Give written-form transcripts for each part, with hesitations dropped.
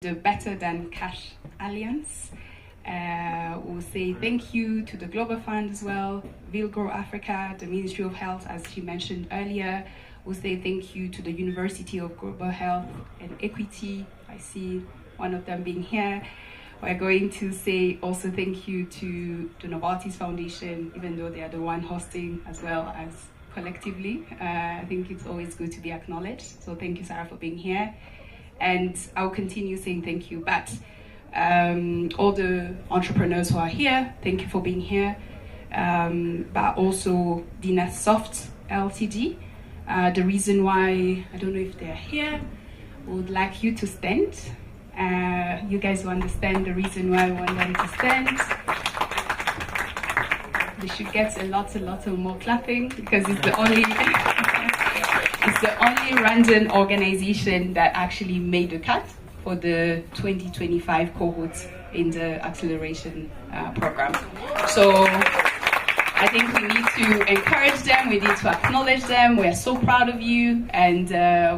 the Better Than Cash Alliance. We'll say thank you to the Global Fund as well, Vilgrow Africa, the Ministry of Health, as she mentioned earlier. We'll say thank you to the University of Global Health and Equity. I see one of them being here. We're going to say also thank you to the Novartis Foundation, even though they are the one hosting as well as collectively. I think it's always good to be acknowledged. So thank you, Sarah, for being here. And I'll continue saying thank you. But all the entrepreneurs who are here, thank you for being here. But also Dynasoft Ltd. The reason why, I don't know if they're here, would like you to stand. You guys will understand the reason why I want them to stand. They should get a lot of more clapping because it's the only it's the only Rwandan organization that actually made the cut for the 2025 cohort in the acceleration program. So I think we need to encourage them, we need to acknowledge them. We're so proud of you, and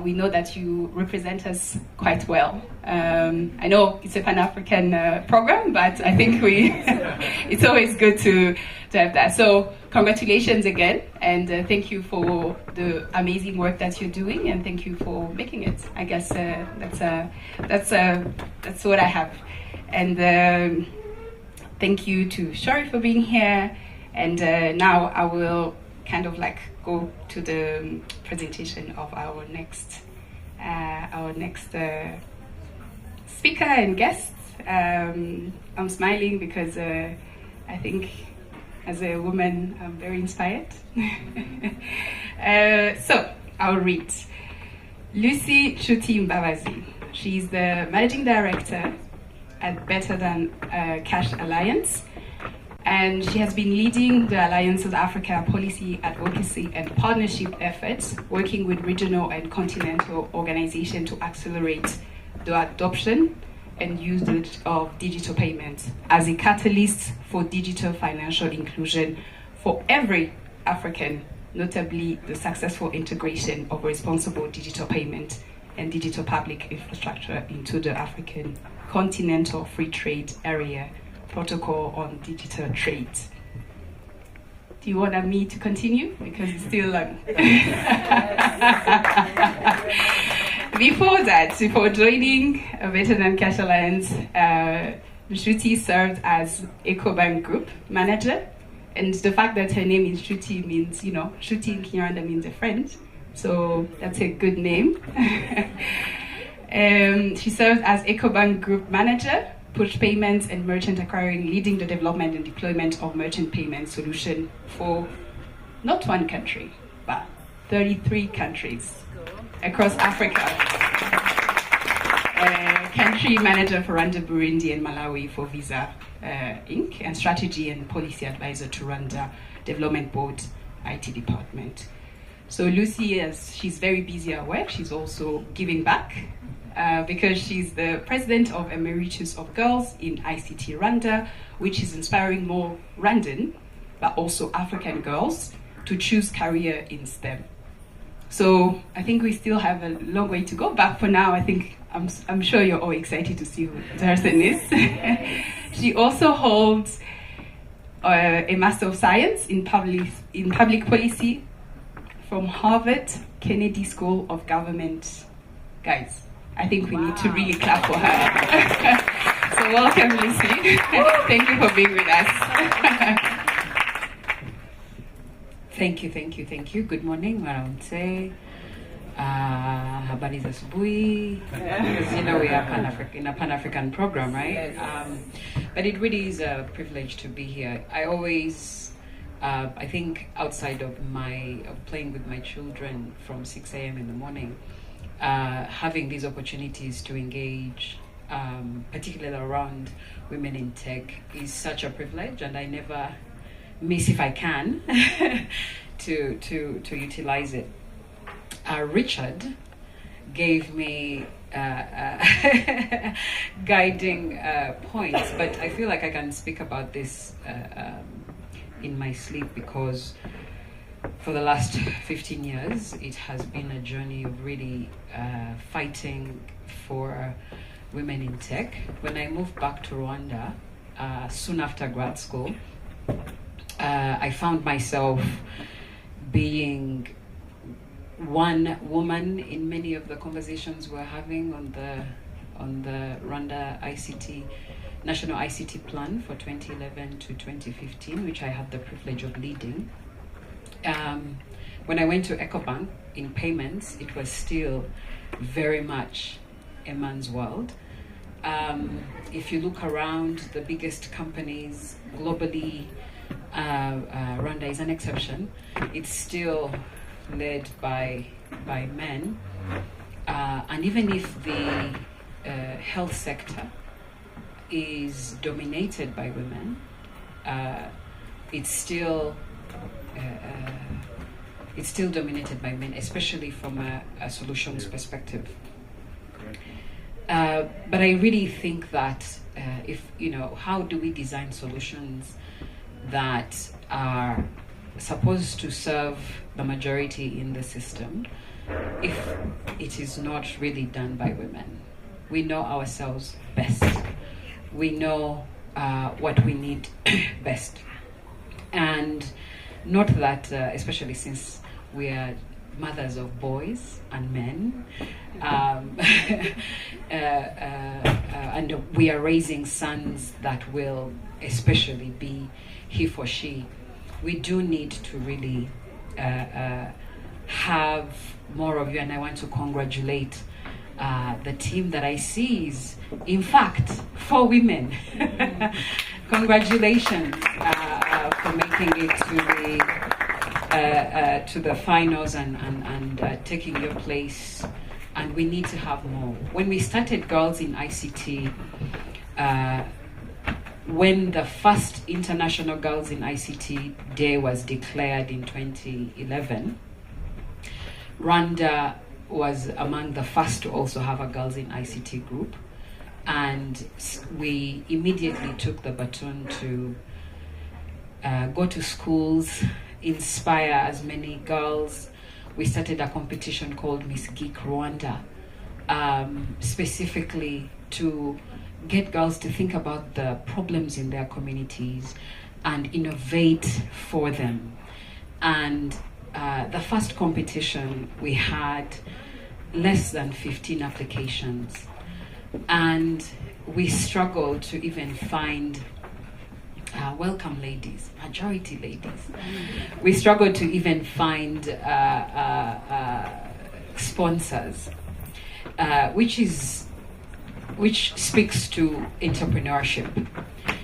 we know that you represent us quite well. I know it's a Pan-African program, but I think it's always good to have that. So congratulations again, and thank you for the amazing work that you're doing, and thank you for making it. I guess that's what I have. And thank you to Shari for being here. And now I will kind of like go to the presentation of our next speaker and guest. I'm smiling because I think as a woman I'm very inspired. So I'll read. Lucy Nshuti Mbabazi. She's the managing director at Better Than Cash Alliance. And she has been leading the Alliance of Africa policy advocacy and partnership efforts, working with regional and continental organizations to accelerate the adoption and usage of digital payments as a catalyst for digital financial inclusion for every African, notably the successful integration of responsible digital payment and digital public infrastructure into the African Continental Free Trade Area Protocol on Digital Trade. Do you want me to continue? Because it's still long. Before joining Better Than Cash Alliance, Nshuti served as EcoBank Group Manager. And the fact that her name is Nshuti means, Nshuti in Kinyarwanda means a friend. So that's a good name. She served as EcoBank Group Manager, push payments and merchant acquiring, leading the development and deployment of merchant payment solution for not one country, but 33 countries across Africa. Country manager for Rwanda, Burundi, and Malawi for Visa Inc., and strategy and policy advisor to Rwanda Development Board IT department. So Lucy, as she's very busy at work, she's also giving back. Because she's the president of Emeritus of Girls in ICT Rwanda, which is inspiring more Rwandan, but also African girls to choose career in STEM. So I think we still have a long way to go, but for now, I think I'm sure you're all excited to see who the person is. She also holds a Master of Science in Public Policy from Harvard Kennedy School of Government. Guys, I think we need to really clap for her. So welcome, Lucy. Thank you for being with us. Thank you. Good morning, Maramte. Habari za asubuhi. Because we are in a Pan-African program, right? But it really is a privilege to be here. I always, I think outside of playing with my children from 6 a.m. in the morning, having these opportunities to engage, particularly around women in tech, is such a privilege, and I never miss if I can to utilize it. Richard gave me guiding points, but I feel like I can speak about this in my sleep because for the last 15 years, it has been a journey of really fighting for women in tech. When I moved back to Rwanda, soon after grad school, I found myself being one woman in many of the conversations we're having on the Rwanda ICT National ICT Plan for 2011 to 2015, which I had the privilege of leading. When I went to EcoBank in payments, it was still very much a man's world. If you look around the biggest companies globally, Rwanda is an exception. It's still led by men, and even if the health sector is dominated by women, it's still dominated by men, especially from a solutions perspective. But I really think that how do we design solutions that are supposed to serve the majority in the system if it is not really done by women? We know ourselves best. We know what we need best. And not that, especially since we are mothers of boys and men, and we are raising sons that will especially be he for she, we do need to really have more of you. And I want to congratulate the team that I see is, in fact, 4 women. Congratulations for making it to the finals and taking your place. And we need to have more. When we started Girls in ICT, when the first International Girls in ICT Day was declared in 2011, Rwanda was among the first to also have a Girls in ICT group. And we immediately took the baton to go to schools, inspire as many girls. We started a competition called Miss Geek Rwanda, specifically to get girls to think about the problems in their communities and innovate for them. And the first competition, we had less than 15 applications. And we struggled to even find welcome ladies, majority ladies. We struggled to even find sponsors, which speaks to entrepreneurship.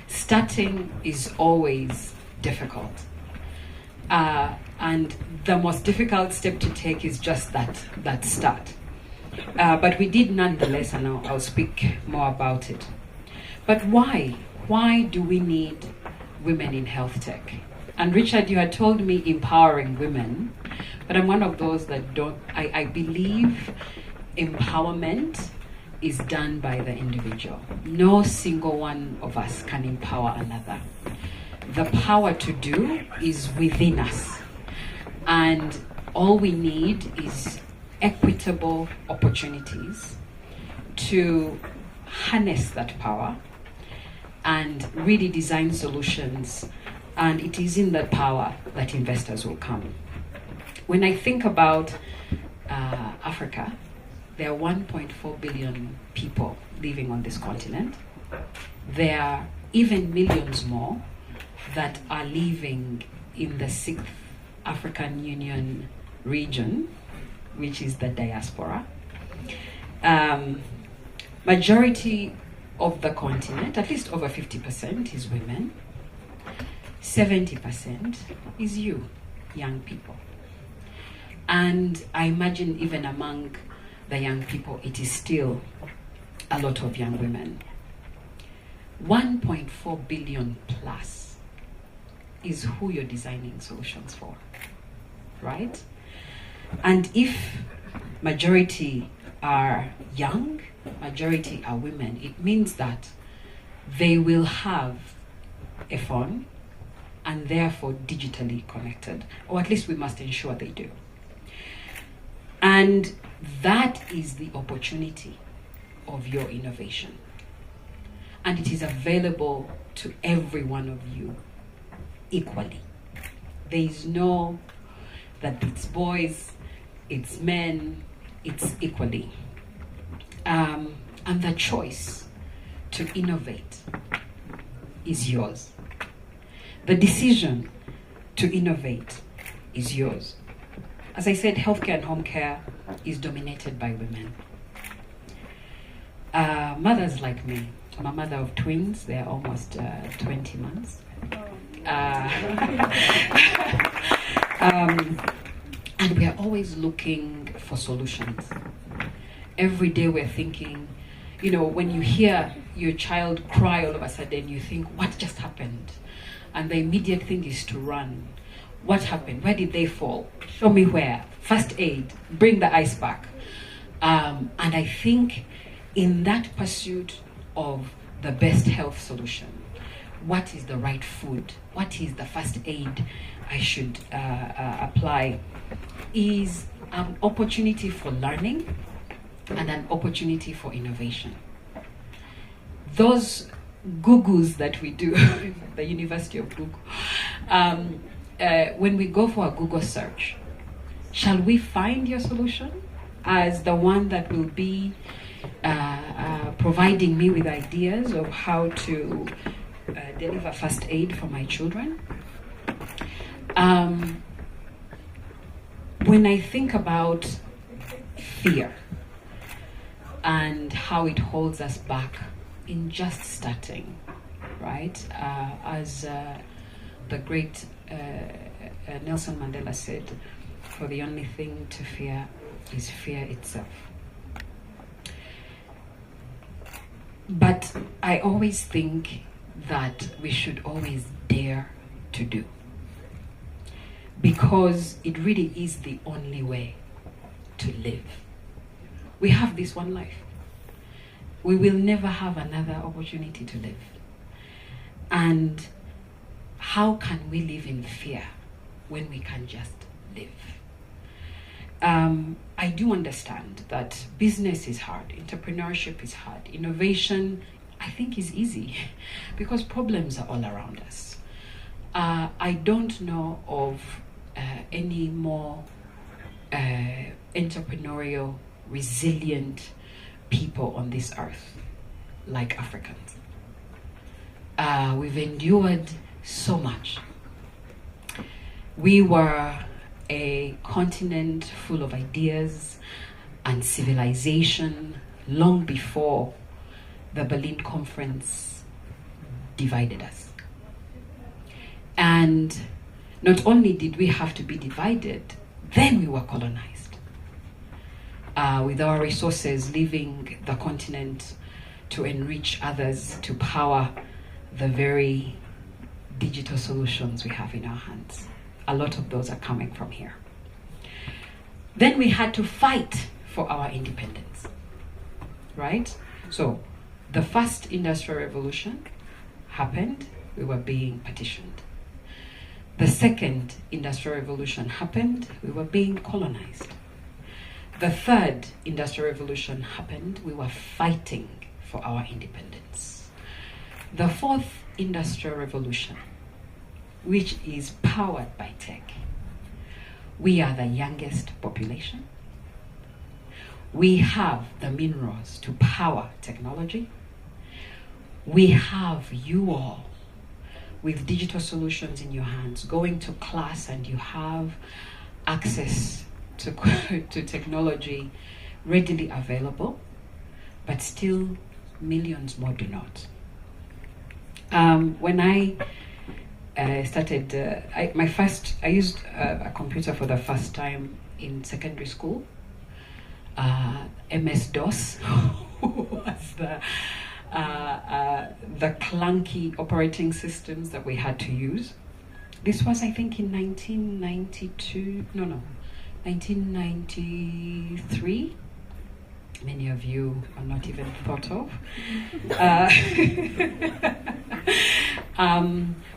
Starting is always difficult. And the most difficult step to take is just that start. But we did nonetheless, and I'll speak more about it. But why? Why do we need women in health tech? And Richard, you had told me empowering women, but I'm one of those that I believe empowerment is done by the individual. No single one of us can empower another. The power to do is within us. And all we need is equitable opportunities to harness that power and really design solutions. And it is in that power that investors will come. When I think about Africa, there are 1.4 billion people living on this continent. There are even millions more that are living in the 6th African Union region, which is the diaspora. Majority of the continent, at least over 50%, is women. 70% is you, young people. And I imagine even among the young people, it is still a lot of young women. 1.4 billion plus is who you're designing solutions for, right? And if majority are young, majority are women, it means that they will have a phone and therefore digitally connected, or at least we must ensure they do. And that is the opportunity of your innovation. And it is available to every one of you equally. There is no that it's boys, it's men, it's equally. And the choice to innovate is yours. The decision to innovate is yours. As I said, healthcare and home care is dominated by women. Mothers like me, I'm a mother of twins, they're almost 20 months. And we are always looking for solutions. Every day we're thinking, you know, when you hear your child cry all of a sudden, you think, what just happened? And the immediate thing is to run. What happened? Where did they fall? Show me where. First aid. Bring the ice pack. And I think in that pursuit of the best health solution, what is the right food? What is the first aid I should apply? Is an opportunity for learning and an opportunity for innovation. Those Googles that we do, the University of Google, when we go for a Google search, shall we find your solution as the one that will be providing me with ideas of how to deliver first aid for my children? When I think about fear and how it holds us back in just starting, right? As the great Nelson Mandela said, for the only thing to fear is fear itself. But I always think that we should always dare to do, because it really is the only way to live. We have this one life. We will never have another opportunity to live. And how can we live in fear when we can just live? I do understand that business is hard, entrepreneurship is hard, innovation, I think, is easy because problems are all around us. I don't know of any more entrepreneurial, resilient people on this earth like Africans. We've endured so much. We were a continent full of ideas and civilization long before the Berlin Conference divided us. And not only did we have to be divided, then we were colonized. With our resources leaving the continent to enrich others, to power the very digital solutions we have in our hands. A lot of those are coming from here. Then we had to fight for our independence, right? So the first industrial revolution happened, we were being partitioned. The second industrial revolution happened, we were being colonized. The third industrial revolution happened, we were fighting for our independence. The fourth industrial revolution, which is powered by tech, we are the youngest population. We have the minerals to power technology. We have you all with digital solutions in your hands, going to class and you have access to technology readily available, but still millions more do not. When I started, I used a computer for the first time in secondary school. MS-DOS was the clunky operating systems that we had to use. This was, I think, in 1993. Many of you are not even thought of.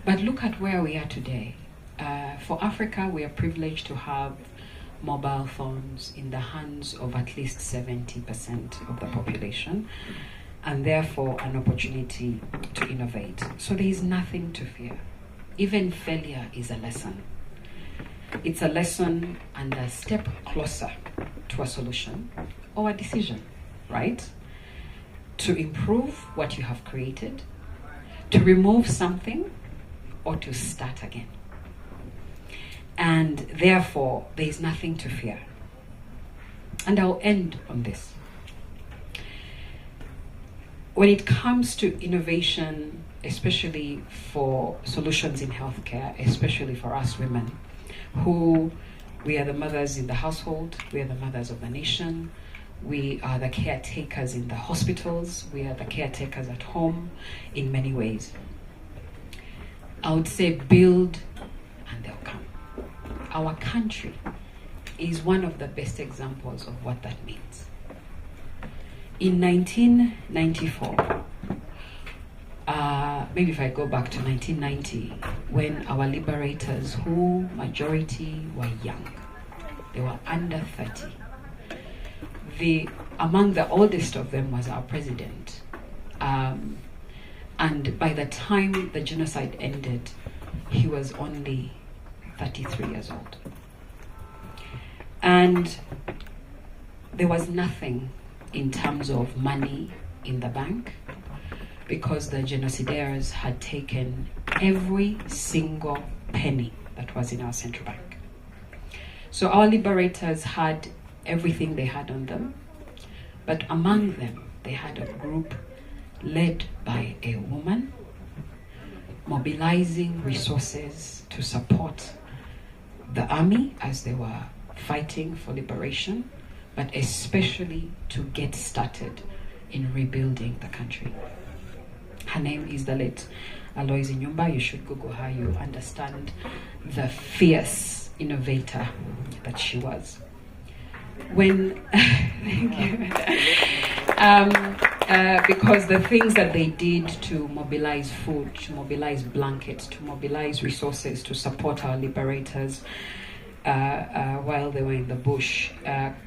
But look at where we are today. For Africa, we are privileged to have mobile phones in the hands of at least 70% of the population, and therefore an opportunity to innovate. So there is nothing to fear. Even failure is a lesson. It's a lesson and a step closer to a solution or a decision, right? To improve what you have created, to remove something, or to start again. And therefore, there is nothing to fear. And I'll end on this. When it comes to innovation, especially for solutions in healthcare, especially for us women, who we are the mothers in the household, we are the mothers of the nation, we are the caretakers in the hospitals, we are the caretakers at home in many ways. I would say build and they'll come. Our country is one of the best examples of what that means. In 1994, maybe if I go back to 1990, when our liberators, who majority were young, they were under 30. Among the oldest of them was our president. And by the time the genocide ended, he was only 33 years old. And there was nothing in terms of money in the bank, because the genocidaires had taken every single penny that was in our central bank. So our liberators had everything they had on them, but among them, they had a group led by a woman, mobilizing resources to support the army as they were fighting for liberation, but especially to get started in rebuilding the country. Her name is the late Alois Inyumba. You should Google her, you understand the fierce innovator that she was. When, thank you. Because the things that they did to mobilize food, to mobilize blankets, to mobilize resources to support our liberators while they were in the bush,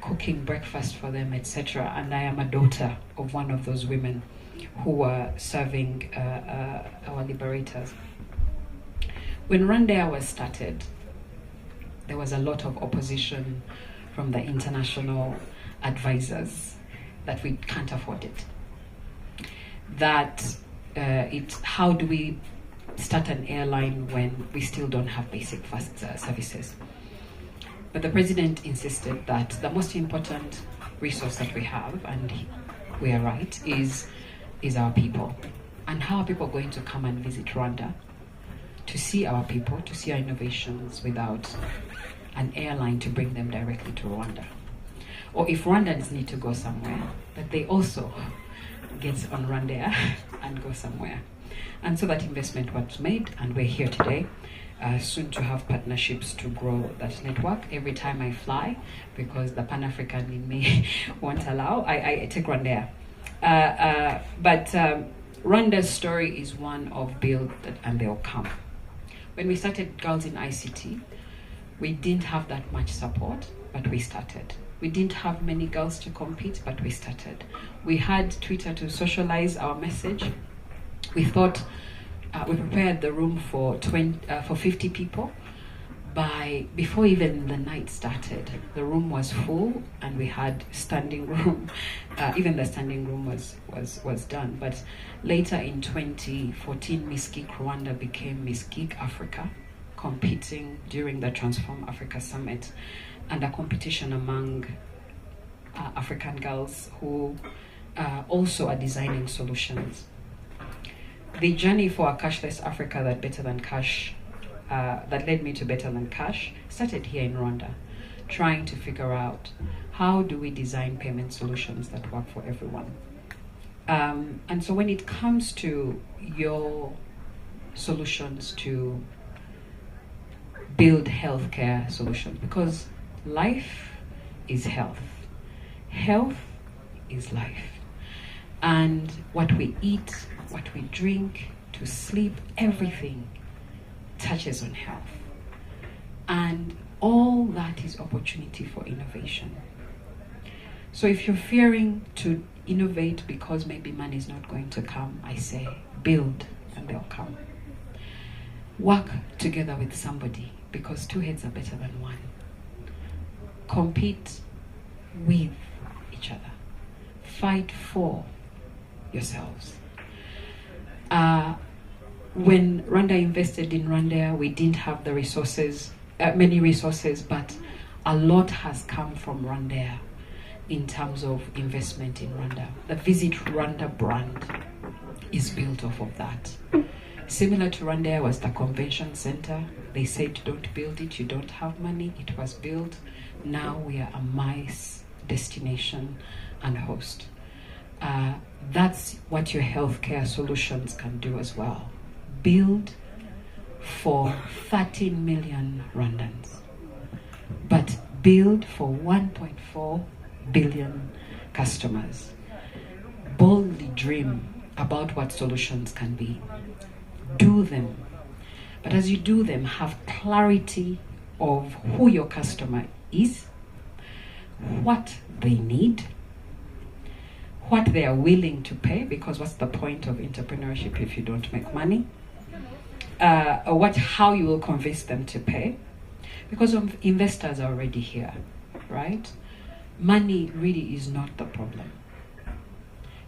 cooking breakfast for them, etc. And I am a daughter of one of those women who were serving our liberators. When Rwanda was started, there was a lot of opposition from the international advisors that we can't afford it. That how do we start an airline when we still don't have basic fast services? But the president insisted that the most important resource that we have, and we are right, is our people. And how are people going to come and visit Rwanda to see our people, to see our innovations without an airline to bring them directly to Rwanda? Or if Rwandans need to go somewhere, that they also get on Rwanda and go somewhere. And so that investment was made, and we're here today, soon to have partnerships to grow that network. Every time I fly, because the Pan-African in me won't allow, I take Rwanda. But Rwanda's story is one of build and they'll come. When we started Girls in ICT, we didn't have that much support, but we started. We didn't have many girls to compete, but we started. We had Twitter to socialize our message. We thought, we prepared the room for 50 people. Before even the night started, the room was full, and we had standing room. Even the standing room was done. But later in 2014, Miss Geek Rwanda became Miss Geek Africa, competing during the Transform Africa Summit, and a competition among African girls who also are designing solutions. The journey for a cashless Africa that led me to Better Than Cash started here in Rwanda, trying to figure out how do we design payment solutions that work for everyone. And so when it comes to your solutions to build healthcare solutions, because life is health. Health is life. And what we eat, what we drink, to sleep, everything touches on health. And all that is opportunity for innovation. So if you're fearing to innovate because maybe money is not going to come, I say build and they'll come. Work together with somebody because two heads are better than one. Compete with each other. Fight for yourselves. When Rwanda invested in Rwanda, we didn't have the resources, many resources, but a lot has come from Rwanda in terms of investment in Rwanda. The Visit Rwanda brand is built off of that. Similar to Rwanda was the convention center. They said, don't build it, you don't have money. It was built. Now we are a MICE destination and host. That's what your healthcare solutions can do as well. Build for 13 million Rwandans, but build for 1.4 billion customers. Boldly dream about what solutions can be. Do them. But as you do them, have clarity of who your customer is, what they need, what they are willing to pay, because what's the point of entrepreneurship if you don't make money? How you will convince them to pay, because investors are already here, right? Money really is not the problem.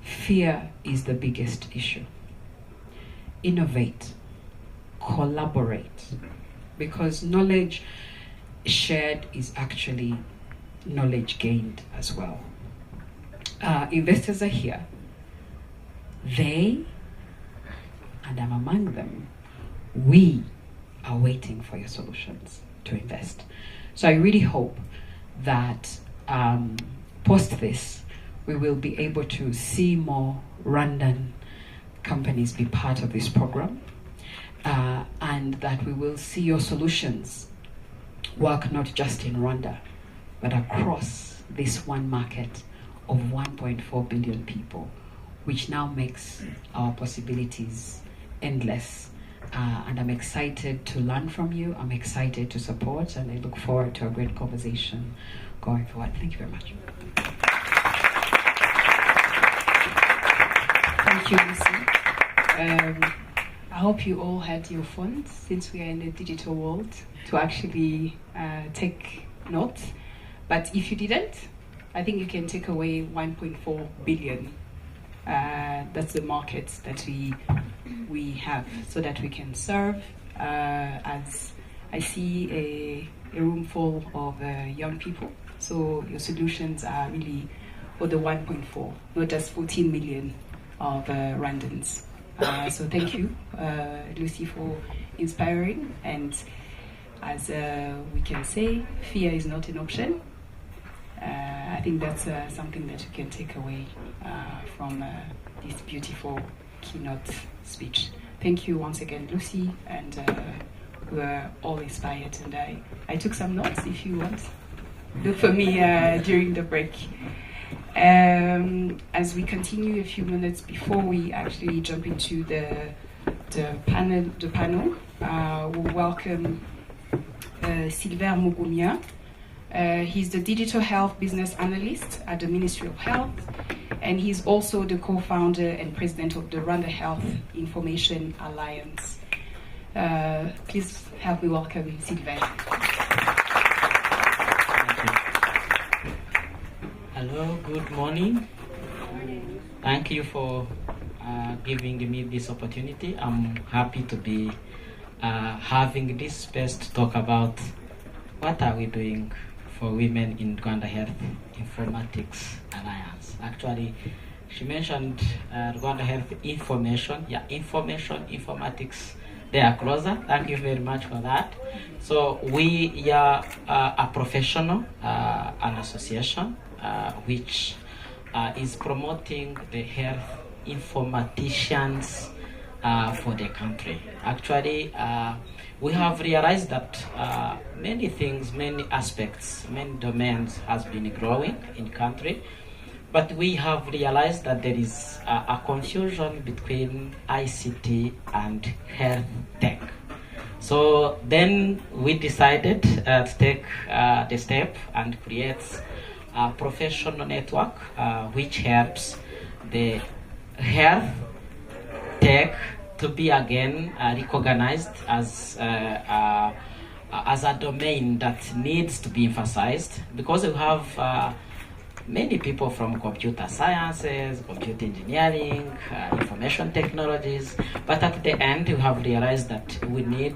Fear is the biggest issue. Innovate, collaborate, because knowledge shared is actually knowledge gained as well. Investors are here. They, and I'm among them, we are waiting for your solutions to invest. So I really hope that post this, we will be able to see more Rwandan companies be part of this program, and that we will see your solutions work not just in Rwanda, but across this one market of 1.4 billion people, which now makes our possibilities endless. And I'm excited to learn from you. I'm excited to support, and I look forward to a great conversation going forward. Thank you very much. Thank you, Lucy. I hope you all had your phones, since we are in the digital world, to actually take notes. But if you didn't, I think you can take away 1.4 billion. That's the market that we have, so that we can serve. As I see a room full of young people, so your solutions are really for the 1.4, not just 14 million of Rwandans. So thank you, Lucy, for inspiring. And as we can say, fear is not an option. I think that's something that you can take away from this beautiful keynote speech. Thank you once again, Lucy, and we're all inspired. And I took some notes if you want. Look for me during the break. As we continue a few minutes before we actually jump into the panel, we'll welcome Sylvain Mugumia. He's the Digital Health Business Analyst at the Ministry of Health, and he's also the co-founder and president of the Rwanda Health Information Alliance. Please help me welcome Sylvain. Hello, good morning. Thank you for giving me this opportunity. I'm happy to be having this space to talk about what are we doing for women in Rwanda Health Informatics Alliance. Actually, she mentioned Rwanda Health Information. Yeah, information, informatics, they are closer. Thank you very much for that. So we are a professional, an association which is promoting the health informaticians for the country. Actually, we have realized that many things, many aspects, many domains has been growing in country, but we have realized that there is a confusion between ICT and health tech. So then we decided to take the step and create a professional network which helps the health tech to be again recognized as a domain that needs to be emphasized, because we have many people from computer sciences, computer engineering, information technologies, but at the end we have realized that we need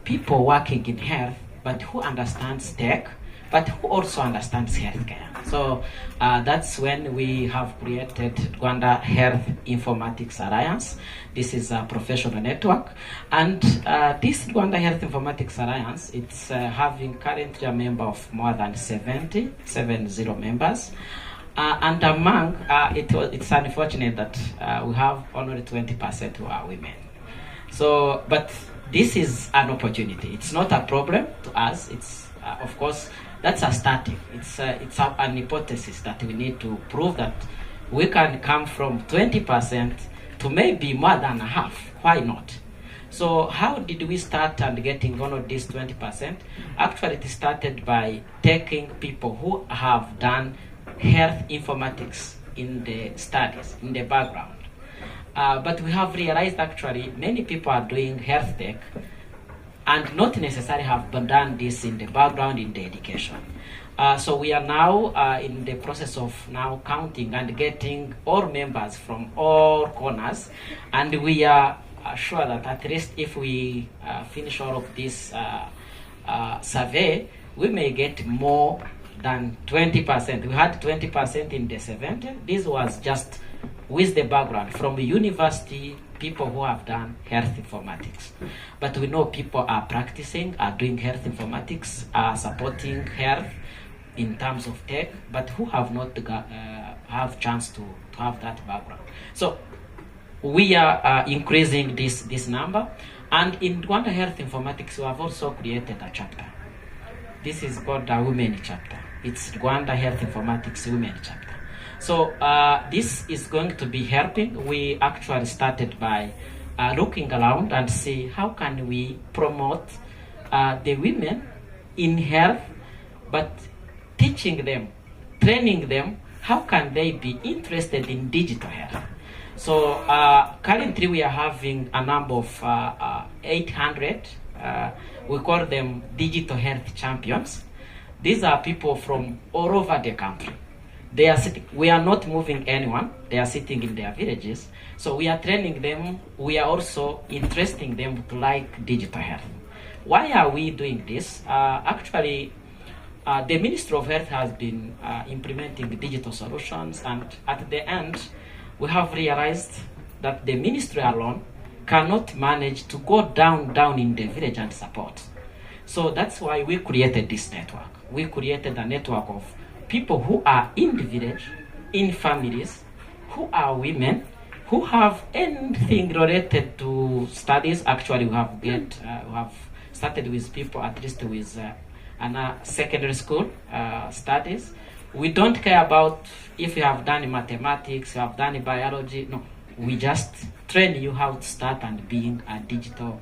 people working in health, but who understands tech, but who also understands healthcare. So that's when we have created Rwanda Health Informatics Alliance. This is a professional network, and this Rwanda Health Informatics Alliance, it's having currently a member of more than 70 members. And among, it's unfortunate that we have only 20% who are women. So, but this is an opportunity. It's not a problem to us. It's, of course, that's a starting. It's an hypothesis that we need to prove that we can come from 20% to maybe more than half. Why not? So how did we start and getting one of these 20%? Actually, it started by taking people who have done health informatics in the studies, in the background. But we have realized actually many people are doing health tech and not necessarily have done this in the background in the education. So we are now in the process of now counting and getting all members from all corners, and we are sure that at least if we finish all of this survey, we may get more than 20%. We had 20% in the 70. This was just with the background from the university, people who have done health informatics. But we know people are practicing, are doing health informatics, are supporting health in terms of tech, but who have not have chance to have that background. So we are increasing this number. And in Rwanda Health Informatics, we have also created a chapter. This is called the Women Chapter. It's Rwanda Health Informatics Women Chapter. So this is going to be helping. We actually started by looking around and see how can we promote the women in health, but teaching them, training them, how can they be interested in digital health. So currently we are having a number of 800, we call them digital health champions. These are people from all over the country. They are sitting, we are not moving anyone, they are sitting in their villages. So we are training them, we are also interesting them to like digital health. Why are we doing this? Actually, the Ministry of Health has been implementing digital solutions, and at the end, we have realized that the ministry alone cannot manage to go down in the village and support. So that's why we created this network. We created a network of people who are in the village, in families, who are women, who have anything related to studies. Actually, we have started with people at least with secondary school studies. We don't care about if you have done mathematics, you have done biology. No, we just train you how to start and being a digital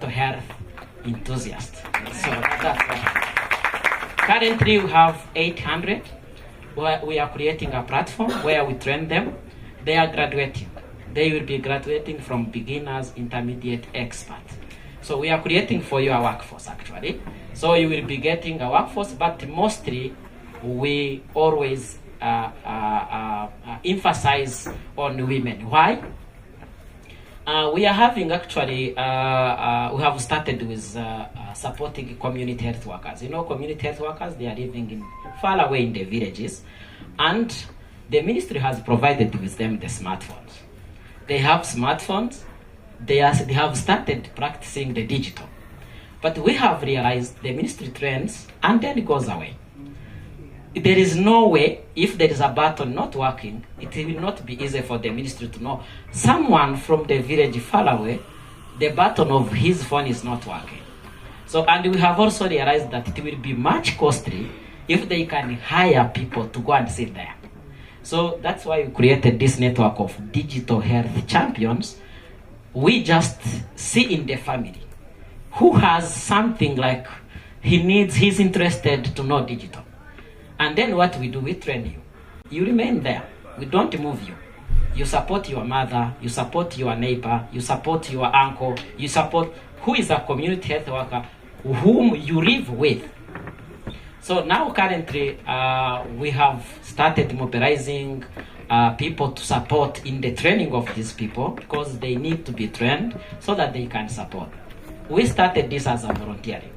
health enthusiast. So that's why. Currently, we have 800. We are creating a platform where we train them. They are graduating. They will be graduating from beginners, intermediate, expert. So we are creating for you a workforce, actually. So you will be getting a workforce, but mostly we always emphasize on women. Why? We are having actually, we have started with supporting community health workers. You know, community health workers, they are living in far away in the villages, and the ministry has provided with them the smartphones. They have smartphones, they have started practicing the digital. But we have realized the ministry trains and then it goes away. There is no way, if there is a button not working, it will not be easy for the ministry to know someone from the village far away, the button of his phone is not working. So, and we have also realized that it will be much costly if they can hire people to go and sit there. So that's why we created this network of digital health champions. We just see in the family. who has something like he's interested to know digital. And then what we do, we train you. You remain there. We don't move you. You support your mother, you support your neighbor, you support your uncle, you support who is a community health worker whom you live with. So now currently we have started mobilizing people to support in the training of these people, because they need to be trained so that they can support. We started this as a volunteering.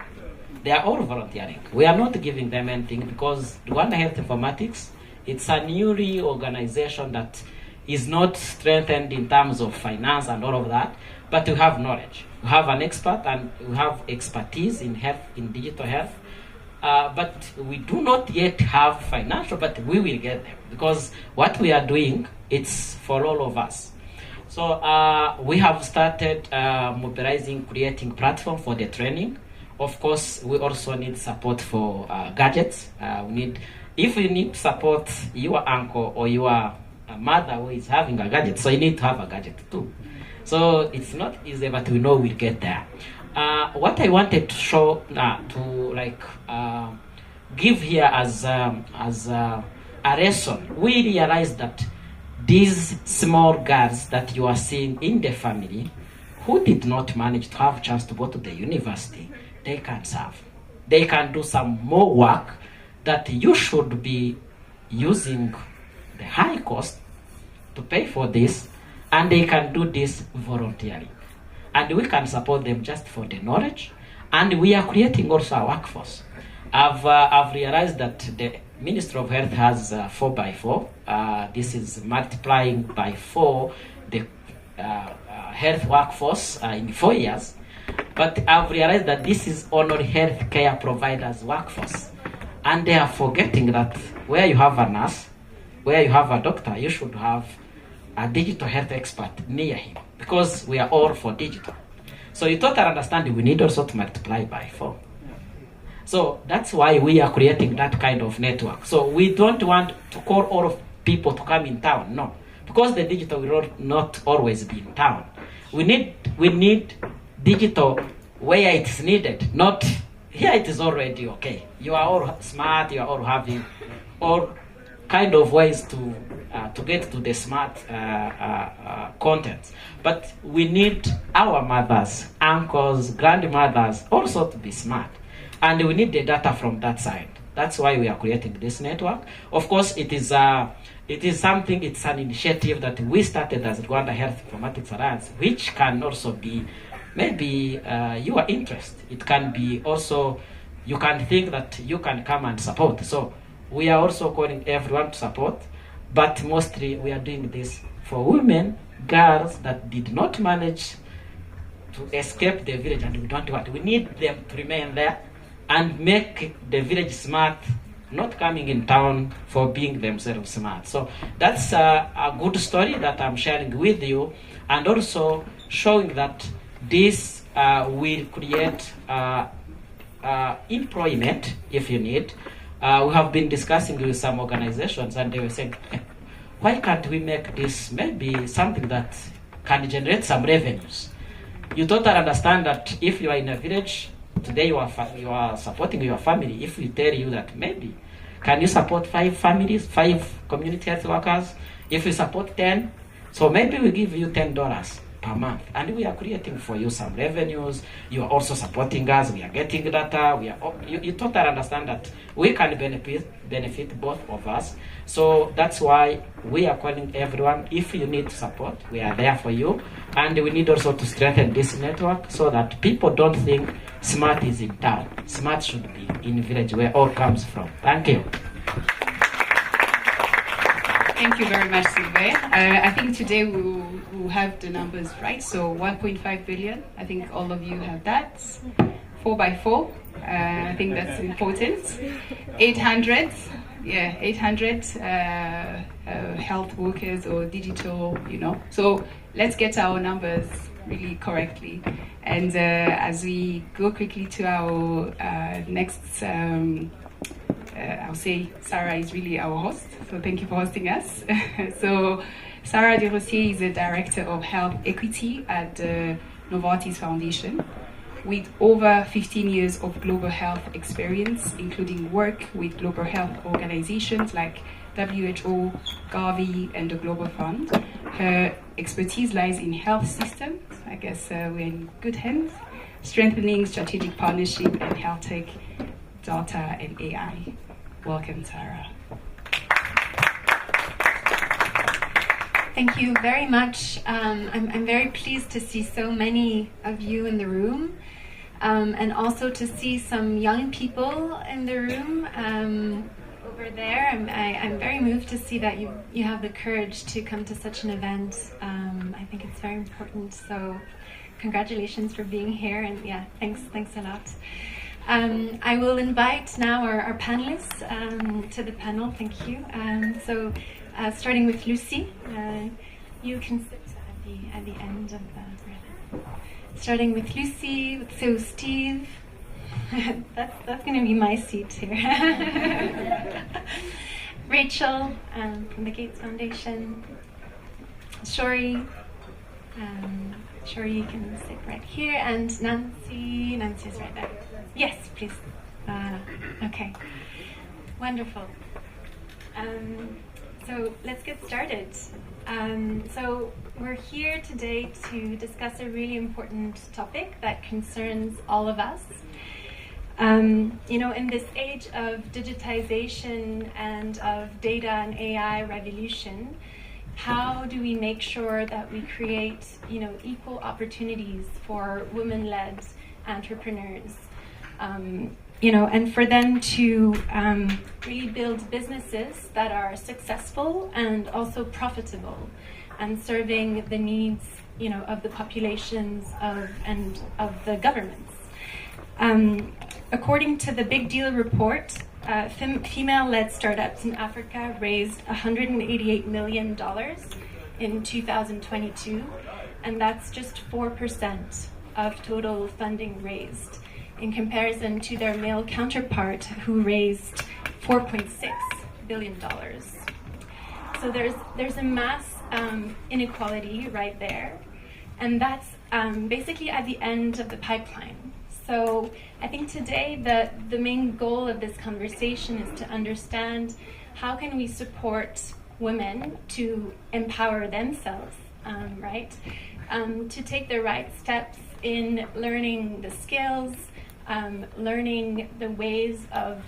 They are all volunteering. We are not giving them anything, because Rwanda Health Informatics, it's a newly organization that is not strengthened in terms of finance and all of that, but we have knowledge. We have an expert and we have expertise in health, in digital health. But we do not yet have financial, but we will get them, because what we are doing, it's for all of us. So we have started mobilizing, creating platform for the training. Of course, we also need support for gadgets. If you need support your uncle or your mother who is having a gadget, so you need to have a gadget too. So it's not easy, but we know we'll get there. What I wanted to show, give here as a lesson, we realized that these small girls that you are seeing in the family, who did not manage to have a chance to go to the university, they can serve. They can do some more work that you should be using the high cost to pay for this, and they can do this voluntarily. And we can support them just for the knowledge, and we are creating also a workforce. I've realized that the Ministry of Health has 4x4. This is multiplying by 4 the health workforce in 4 years. But I've realized that this is only healthcare providers workforce. And they are forgetting that where you have a nurse, where you have a doctor, you should have a digital health expert near him, because we are all for digital. So you totally understand we need also to multiply by 4. So that's why we are creating that kind of network. So we don't want to call all of people to come in town, no. Because the digital will not always be in town. We need digital where it's needed, not here it is already okay. You are all smart, you are all having all kind of ways to get to the smart contents. But we need our mothers, uncles, grandmothers also to be smart. And we need the data from that side. That's why we are creating this network. Of course, it is something, it's an initiative that we started as Rwanda Health Informatics Alliance, which can also be maybe your interest. It can be also, you can think that you can come and support. So we are also calling everyone to support, but mostly we are doing this for women, girls that did not manage to escape the village, and we don't want. We need them to remain there and make the village smart, not coming in town for being themselves smart. So that's a good story that I'm sharing with you, and also showing that this will create employment if you need. We have been discussing with some organizations, and they were saying, why can't we make this maybe something that can generate some revenues? You totally understand that if you are in a village, today you are supporting your family. If we tell you that maybe, can you support 5 families, 5 community health workers? If we support 10, so maybe we give you $10 per month, and we are creating for you some revenues. You are also supporting us. We are getting data. You totally understand that we can benefit both of us. So that's why we are calling everyone. If you need support, we are there for you, and we need also to strengthen this network so that people don't think smart is in town. Smart should be in village where all comes from. Thank you. Thank you very much, Sylvain. I think today we'll have the numbers right. So 1.5 billion. I think all of you have that. 4x4. I think that's important. 800. Yeah, 800 health workers or digital. So let's get our numbers really correctly. And as we go quickly to our next. I'll say Sarah is really our host, so thank you for hosting us. So Sarah Desrosiers is the Director of Health Equity at the Novartis Foundation. with over 15 years of global health experience, including work with global health organizations like WHO, Gavi, and the Global Fund. Her expertise lies in health systems. I guess we're in good hands. Strengthening strategic partnership and health tech, data, and AI. Welcome, Tara. Thank you very much. I'm very pleased to see so many of you in the room, and also to see some young people in the room over there. I'm very moved to see that you have the courage to come to such an event. I think it's very important. So, congratulations for being here, and yeah, thanks a lot. I will invite now our panelists to the panel. Thank you. Starting with Lucy, you can sit at the end of the. Starting with Lucy, so Steve, that's going to be my seat here. Rachel from the Gates Foundation, Shori, you can sit right here, and Nancy's right there. Yes, please. Okay, wonderful. So let's get started. So we're here today to discuss a really important topic that concerns all of us. In this age of digitization and of data and AI revolution, how do we make sure that we create, equal opportunities for women-led entrepreneurs? And for them to really build businesses that are successful and also profitable, and serving the needs, of the populations and of the governments. According to the Big Deal report, female-led startups in Africa raised $188 million in 2022, and that's just 4% of total funding raised, in comparison to their male counterpart who raised $4.6 billion. So there's a mass inequality right there, and that's basically at the end of the pipeline. So I think today the main goal of this conversation is to understand how can we support women to empower themselves, right? To take the right steps in learning the skills, learning the ways of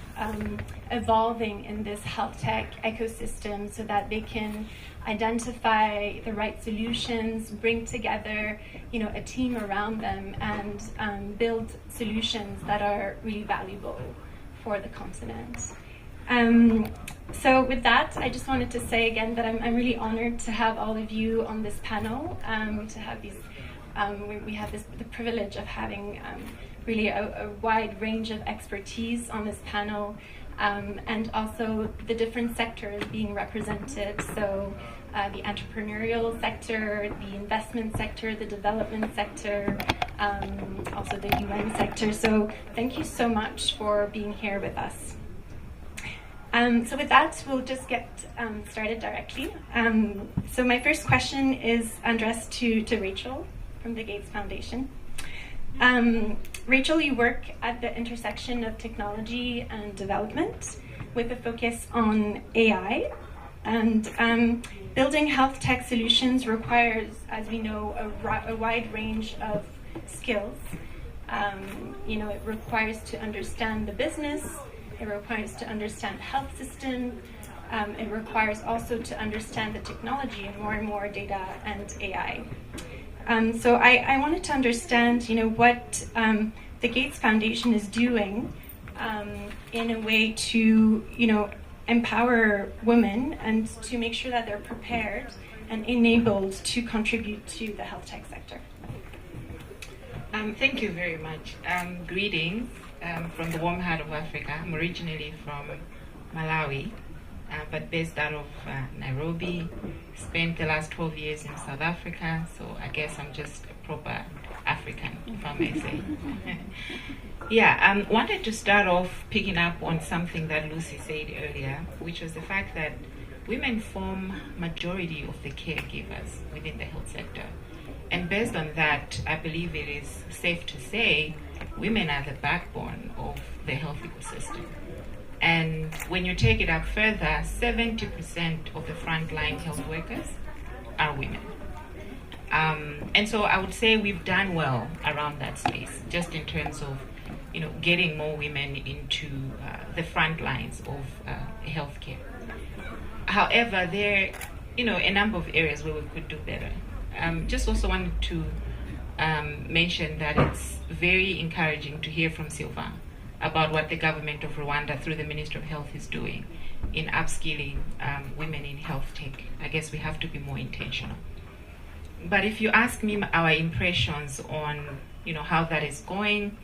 evolving in this health tech ecosystem so that they can identify the right solutions, bring together, a team around them, and build solutions that are really valuable for the continent. So with that, I just wanted to say again that I'm really honored to have all of you on this panel, to have these, we have the privilege of having really a wide range of expertise on this panel, and also the different sectors being represented. So the entrepreneurial sector, the investment sector, the development sector, also the UN sector. So thank you so much for being here with us. So with that, we'll just get started directly. So my first question is addressed to Rachel from the Gates Foundation. Rachel, you work at the intersection of technology and development with a focus on AI. And building health tech solutions requires, as we know, a wide range of skills. It requires to understand the business, it requires to understand the health system, it requires also to understand the technology and more data and AI. So I wanted to understand, what the Gates Foundation is doing in a way to, empower women and to make sure that they're prepared and enabled to contribute to the health tech sector. Thank you very much. Greetings from the warm heart of Africa. I'm originally from Malawi, but based out of Nairobi. Spent the last 12 years in South Africa, so I guess I'm just a proper African, if I may say. Wanted to start off picking up on something that Lucy said earlier, which was the fact that women form majority of the caregivers within the health sector. And based on that, I believe it is safe to say women are the backbone of the health ecosystem. And when you take it up further, 70% of the frontline health workers are women. And so I would say we've done well around that space, just in terms of, getting more women into the front lines of healthcare. However, there are, a number of areas where we could do better. Just also wanted to mention that it's very encouraging to hear from Sylvain about what the government of Rwanda through the Ministry of Health is doing in upskilling women in health tech. I guess we have to be more intentional. But if you ask me our impressions on, how that is going,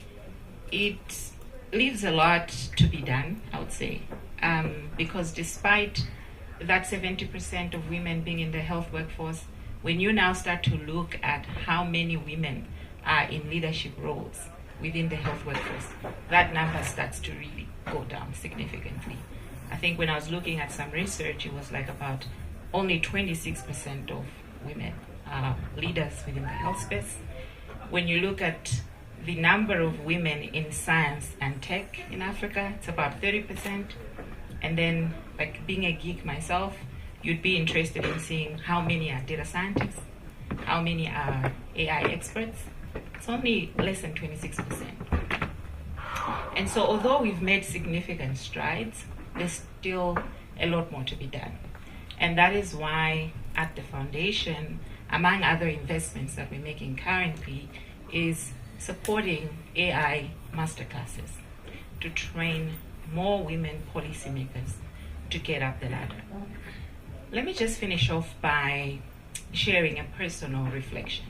it leaves a lot to be done, I would say, because despite that 70% of women being in the health workforce, when you now start to look at how many women are in leadership roles within the health workforce, that number starts to really go down significantly. I think when I was looking at some research, it was like about only 26% of women are leaders within the health space. When you look at the number of women in science and tech in Africa, it's about 30%. And then, like being a geek myself, you'd be interested in seeing how many are data scientists, how many are AI experts. It's only less than 26%. And so although we've made significant strides, there's still a lot more to be done. And that is why at the foundation, among other investments that we're making currently, is supporting AI masterclasses to train more women policymakers to get up the ladder. Let me just finish off by sharing a personal reflection.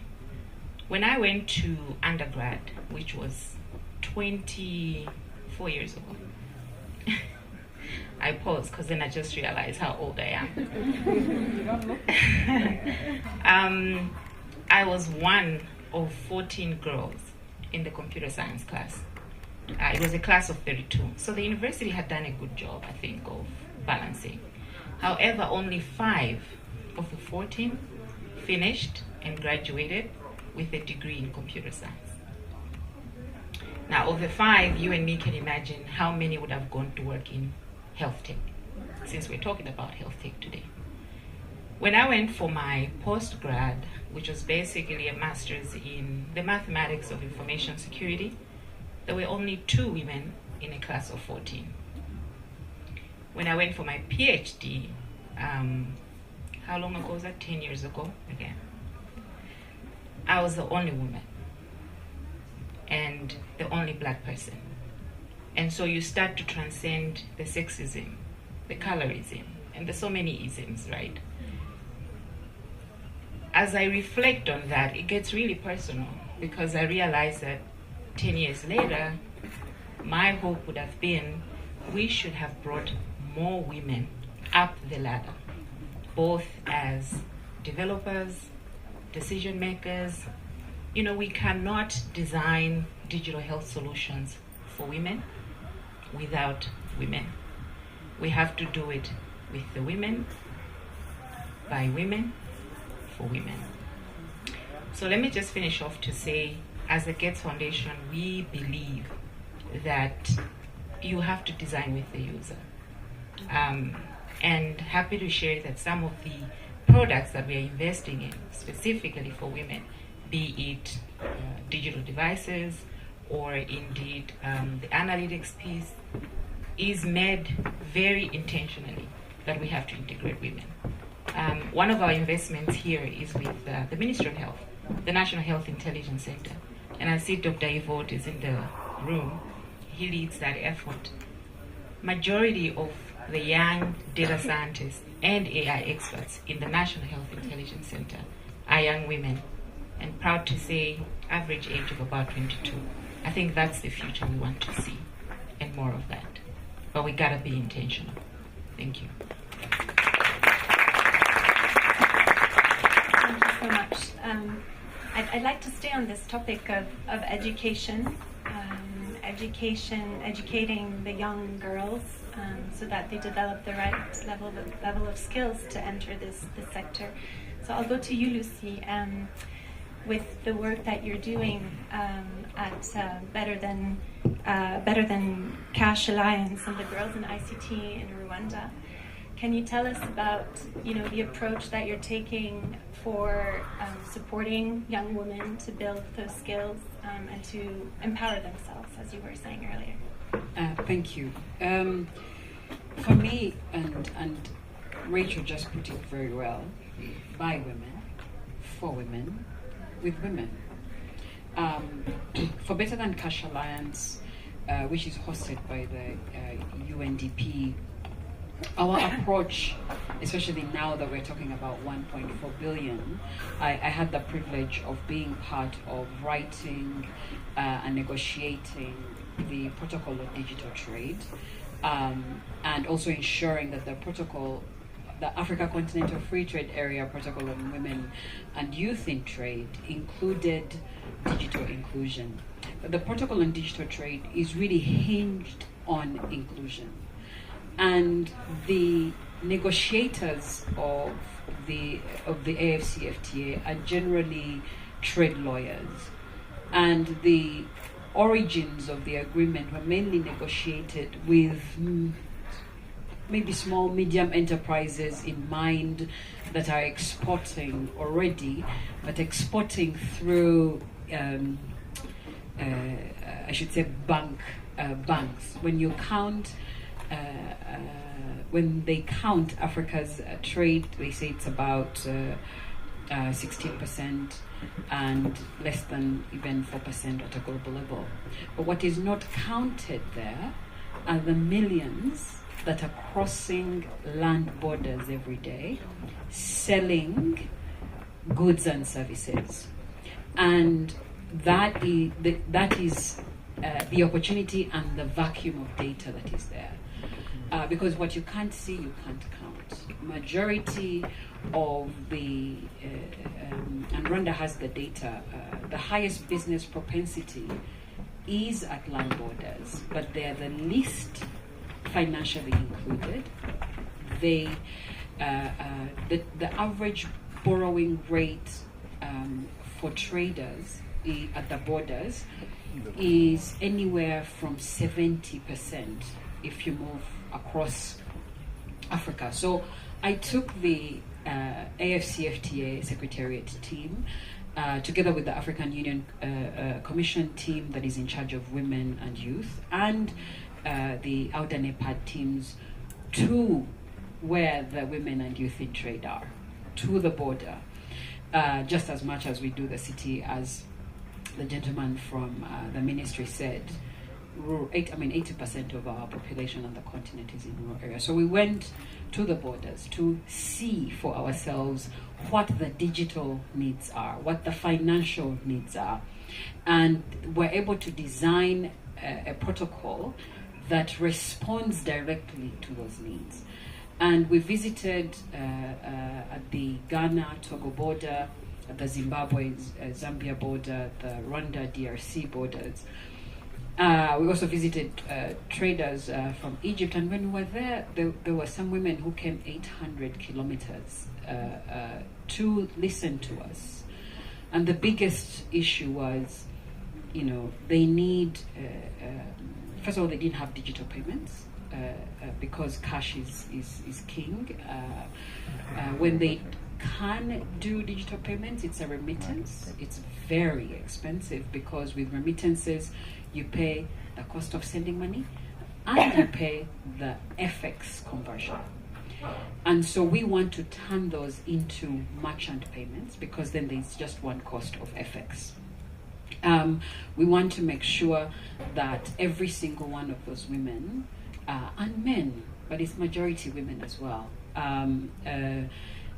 When I went to undergrad, which was 24 years ago, I paused because then I just realized how old I am. I was one of 14 girls in the computer science class. It was a class of 32. So the university had done a good job, I think, of balancing. However, only 5 of the 14 finished and graduated with a degree in computer science. Now, of the 5, you and me can imagine how many would have gone to work in health tech, since we're talking about health tech today. When I went for my postgrad, which was basically a master's in the mathematics of information security, there were only 2 women in a class of 14. When I went for my PhD, how long ago was that? 10 years ago again. I was the only woman and the only black person. And so you start to transcend the sexism, the colorism, and there's so many isms, right? As I reflect on that, it gets really personal because I realize that 10 years later, my hope would have been we should have brought more women up the ladder, both as developers, decision makers. We cannot design digital health solutions for women without women. We have to do it with the women, by women, for women. So let me just finish off to say, as the Gates Foundation, we believe that you have to design with the user. And happy to share that some of the products that we are investing in, specifically for women, be it digital devices or indeed the analytics piece, is made very intentionally that we have to integrate women. One of our investments here is with the Ministry of Health, the National Health Intelligence Center. And I see Dr. Yvonne is in the room. He leads that effort. Majority of the young data scientists and AI experts in the National Health Intelligence Center are young women, and proud to say average age of about 22. I think that's the future we want to see, and more of that. But we gotta be intentional. Thank you. Thank you so much. I'd like to stay on this topic of education, educating the young girls so that they develop the right level of skills to enter this sector. So I'll go to you, Lucy. with the work that you're doing at Better Than Cash Alliance and the Girls in ICT in Rwanda. Can you tell us about, the approach that you're taking for supporting young women to build those skills and to empower themselves, as you were saying earlier? Thank you. For me, and Rachel just put it very well, by women, for women, with women. For Better Than Cash Alliance, which is hosted by the UNDP, our approach, especially now that we're talking about 1.4 billion, I had the privilege of being part of writing and negotiating the protocol on digital trade, and also ensuring that the protocol, the Africa Continental Free Trade Area Protocol on Women and Youth in Trade, included digital inclusion. But the protocol on digital trade is really hinged on inclusion. And the negotiators of the AFCFTA are generally trade lawyers, and the origins of the agreement were mainly negotiated with maybe small, medium enterprises in mind that are exporting already, but exporting through, I should say, banks. When you count. When they count Africa's trade, they say it's about 16% and less than even 4% at a global level. But what is not counted there are the millions that are crossing land borders every day, selling goods and services. And that is the opportunity and the vacuum of data that is there. Because what you can't see, you can't count. Majority of the, and Rwanda has the data, the highest business propensity is at land borders, but they're the least financially included. They, the average borrowing rate for traders at the borders is anywhere from 70% if you move across Africa. So I took the AFCFTA Secretariat team together with the African Union Commission team that is in charge of women and youth, and the Outer NEPAD teams to where the women and youth in trade are, to the border, just as much as we do the city, as the gentleman from the ministry said. 80% of our population on the continent is in rural areas. So we went to the borders to see for ourselves what the digital needs are, what the financial needs are, and we're able to design a protocol that responds directly to those needs. And we visited at the Ghana-Togo border, at the Zimbabwe-Zambia border, the Rwanda-DRC borders. We also visited traders from Egypt, and when we were there, there were some women who came 800 kilometers to listen to us. And the biggest issue was, they need, first of all, they didn't have digital payments because cash is king. When they can do digital payments, it's a remittance. It's very expensive because with remittances, you pay the cost of sending money and you pay the FX conversion. And so we want to turn those into merchant payments because then there's just one cost of FX. We want to make sure that every single one of those women and men, but it's majority women as well,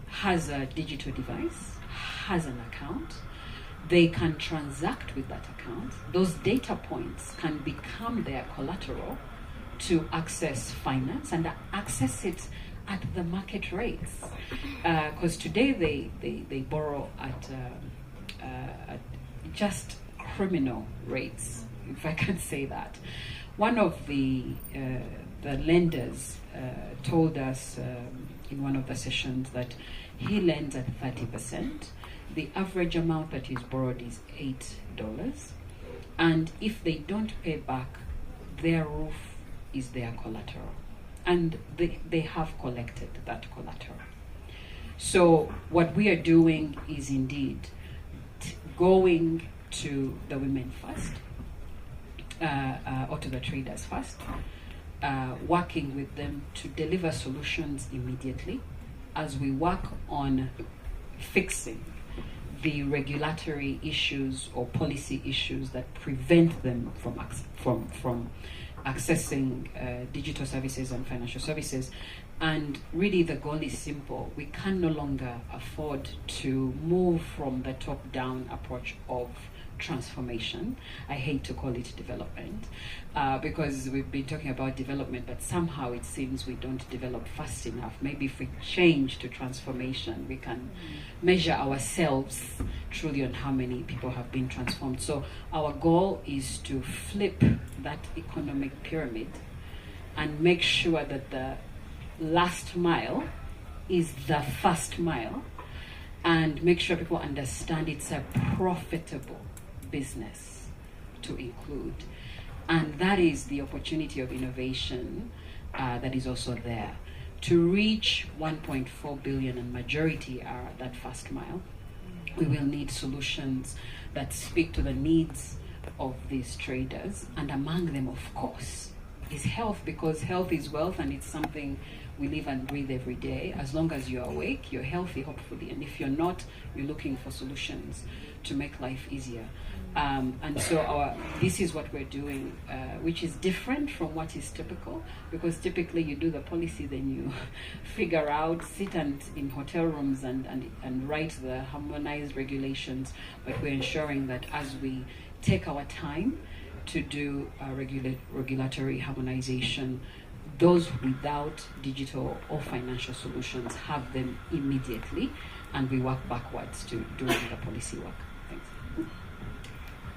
has a digital device, has an account. They can transact with that account. Those data points can become their collateral to access finance and access it at the market rates. Because today they borrow at just criminal rates, if I can say that. One of the lenders told us in one of the sessions that He lends at 30%. The average amount that is borrowed is $8. And if they don't pay back, their roof is their collateral. And they have collected that collateral. So what we are doing is indeed going to the women first, or to the traders first, working with them to deliver solutions immediately as we work on fixing the regulatory issues or policy issues that prevent them from accessing digital services and financial services. And really the goal is simple. We can no longer afford to move from the top-down approach of transformation. I hate to call it development, because we've been talking about development, but somehow it seems we don't develop fast enough. Maybe if we change to transformation, we can measure ourselves truly on how many people have been transformed. So our goal is to flip that economic pyramid and make sure that the last mile is the first mile, and make sure people understand it's a profitable business to include. And that is the opportunity of innovation that is also there. To reach 1.4 billion, and majority are that first mile, we will need solutions that speak to the needs of these traders. And among them, of course, is health, because health is wealth, and it's something we live and breathe every day. As long as you're awake, you're healthy, hopefully. And if you're not, you're looking for solutions to make life easier. And so this is what we're doing, which is different from what is typical, because typically you do the policy, then you figure out, sit in hotel rooms and write the harmonized regulations. But we're ensuring that as we take our time to do regulatory harmonization, those without digital or financial solutions have them immediately, and we work backwards to doing the policy work. Thanks.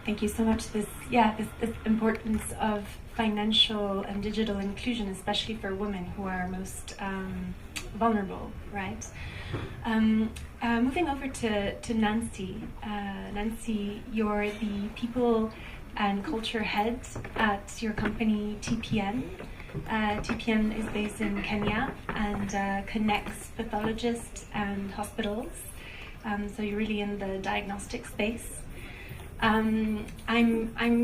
Thank you so much. This importance of financial and digital inclusion, especially for women who are most vulnerable, right? Moving over to Nancy. Nancy, you're the people and culture head at your company TPN. TPN is based in Kenya and connects pathologists and hospitals. So you're really in the diagnostic space. I'm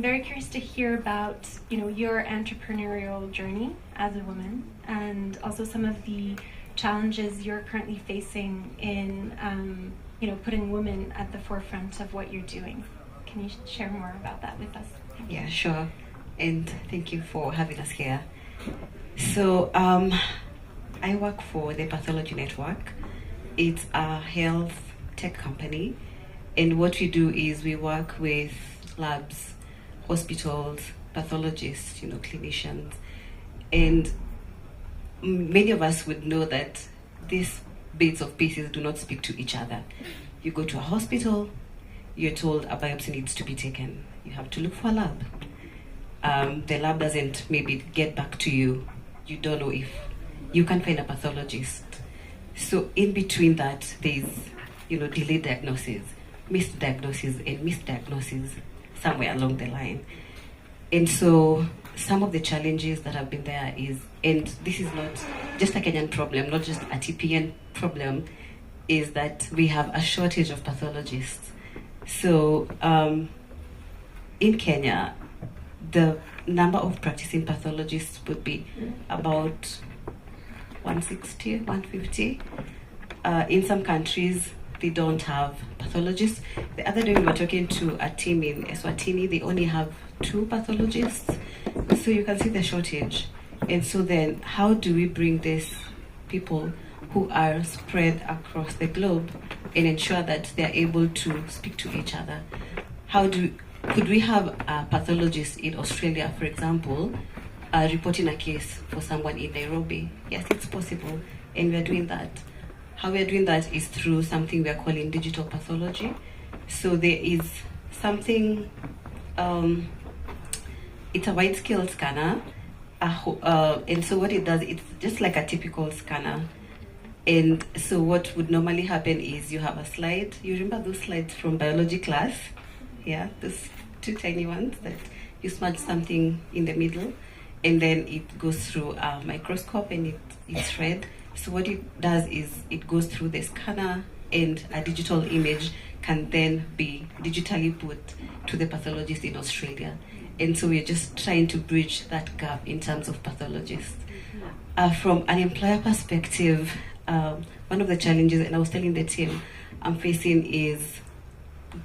very curious to hear about your entrepreneurial journey as a woman, and also some of the challenges you're currently facing in putting women at the forefront of what you're doing. Can you share more about that with us? Yeah, sure. And thank you for having us here. So I work for the Pathology Network. It's a health tech company, and what we do is we work with labs, hospitals, pathologists, clinicians, and many of us would know that these bits of pieces do not speak to each other. You go to a hospital, you're told a biopsy needs to be taken. You have to look for a lab. The lab doesn't maybe get back to you. You don't know if you can find a pathologist. So in between that, there's delayed diagnosis, misdiagnosis, and misdiagnosis somewhere along the line. And so some of the challenges that have been there is, and this is not just a Kenyan problem, not just a TPN problem, is that we have a shortage of pathologists. So in Kenya, the number of practicing pathologists would be about 160, 150. In some countries, they don't have pathologists. The other day we were talking to a team in Eswatini, they only have 2 pathologists. So you can see the shortage. And so then how do we bring these people who are spread across the globe and ensure that they're able to speak to each other? Could we have a pathologist in Australia, for example, reporting a case for someone in Nairobi? Yes, it's possible, and we're doing that. How we're doing that is through something we're calling digital pathology. So there is something, it's a wide-scale scanner, and so what it does, it's just like a typical scanner. And so what would normally happen is you have a slide. You remember those slides from biology class? Yeah, those two tiny ones that you smudge something in the middle, and then it goes through a microscope and it's read. So what it does is it goes through the scanner, and a digital image can then be digitally put to the pathologist in Australia. And so we're just trying to bridge that gap in terms of pathologists. From an employer perspective, one of the challenges, and I was telling the team, I'm facing is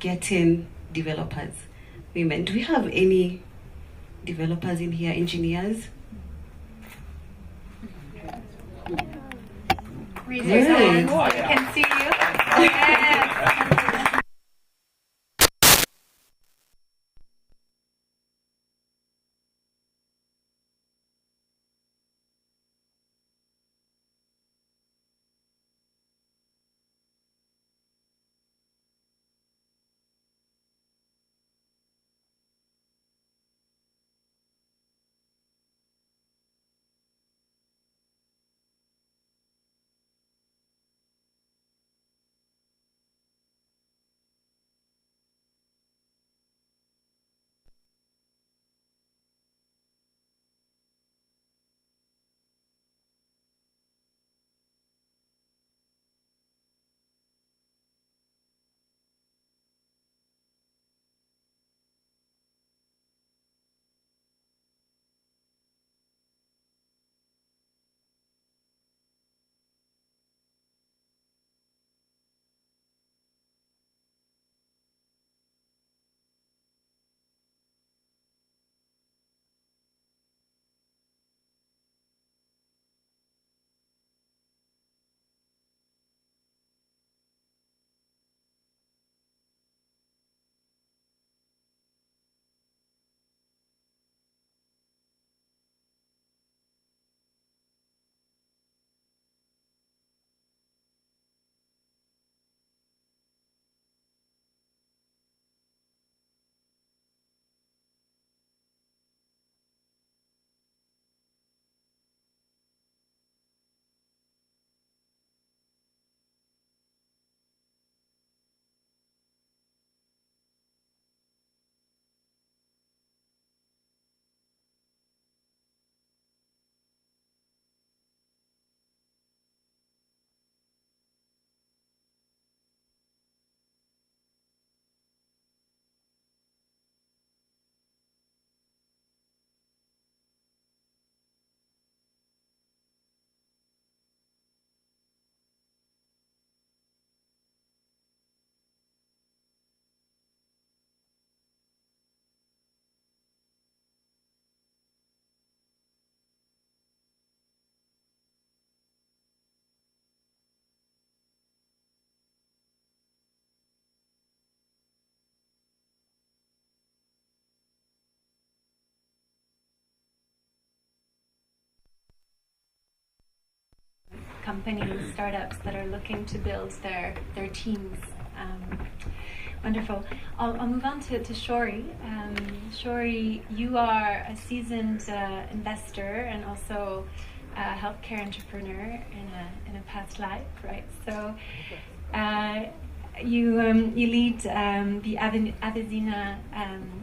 getting developers, women. Do we have any developers in here, engineers? Raise your hands. I can see you. Yes. Companies, startups that are looking to build their teams. Wonderful. I'll move on to Shori. Shori, you are a seasoned investor and also a healthcare entrepreneur in a past life, right? So you lead the Avicenna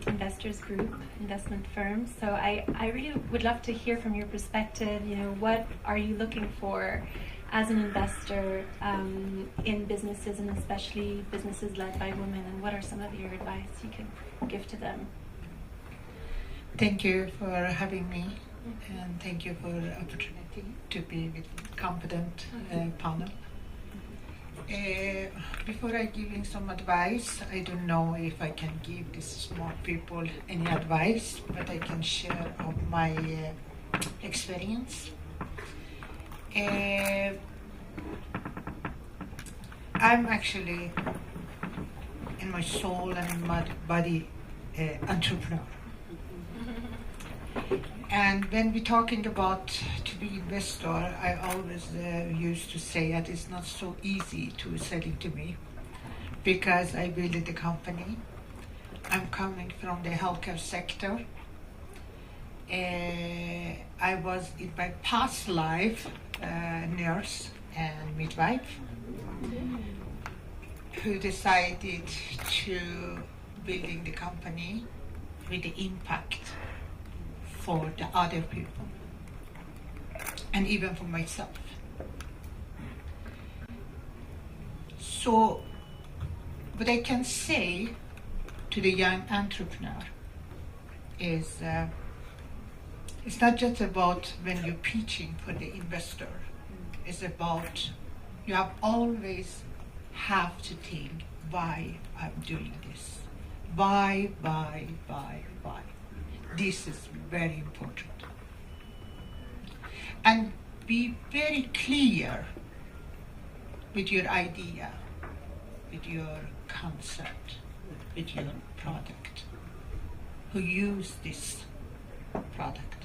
Investors Group investment firm. So I really would love to hear from your perspective. You know, what are you looking for as an investor in businesses, and especially businesses led by women, and what are some of your advice you can give to them? Thank you for having me, and thank you for the opportunity to be with competent panel. Before I give you some advice, I don't know if I can give these smart people any advice, but I can share of my experience. I'm actually, in my soul and in my body, entrepreneur. And when we're talking about to be investor, I always used to say that it's not so easy to sell it to me, because I built the company. I'm coming from the healthcare sector. I was in my past life nurse, and midwife who decided to building the company with the impact for the other people and even for myself. So what I can say to the young entrepreneur is it's not just about when you're pitching for the investor. It's about you have always have to think why I'm doing this. Why. This is very important. And be very clear with your idea, with your concept, with your product. Who use this product?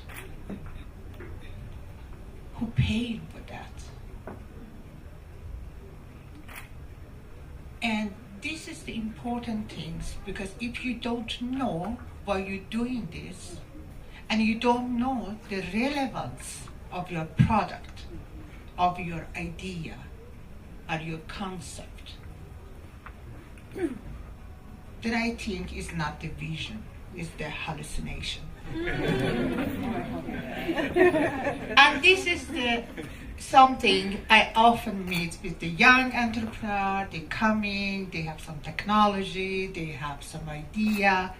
Who paid for that? And this is the important things, because if you don't know why you're doing this, and you don't know the relevance of your product, of your idea, or your concept, then I think it's not the vision, it's the hallucination. And this is something I often meet with the young entrepreneur. They come in, they have some technology, they have some idea,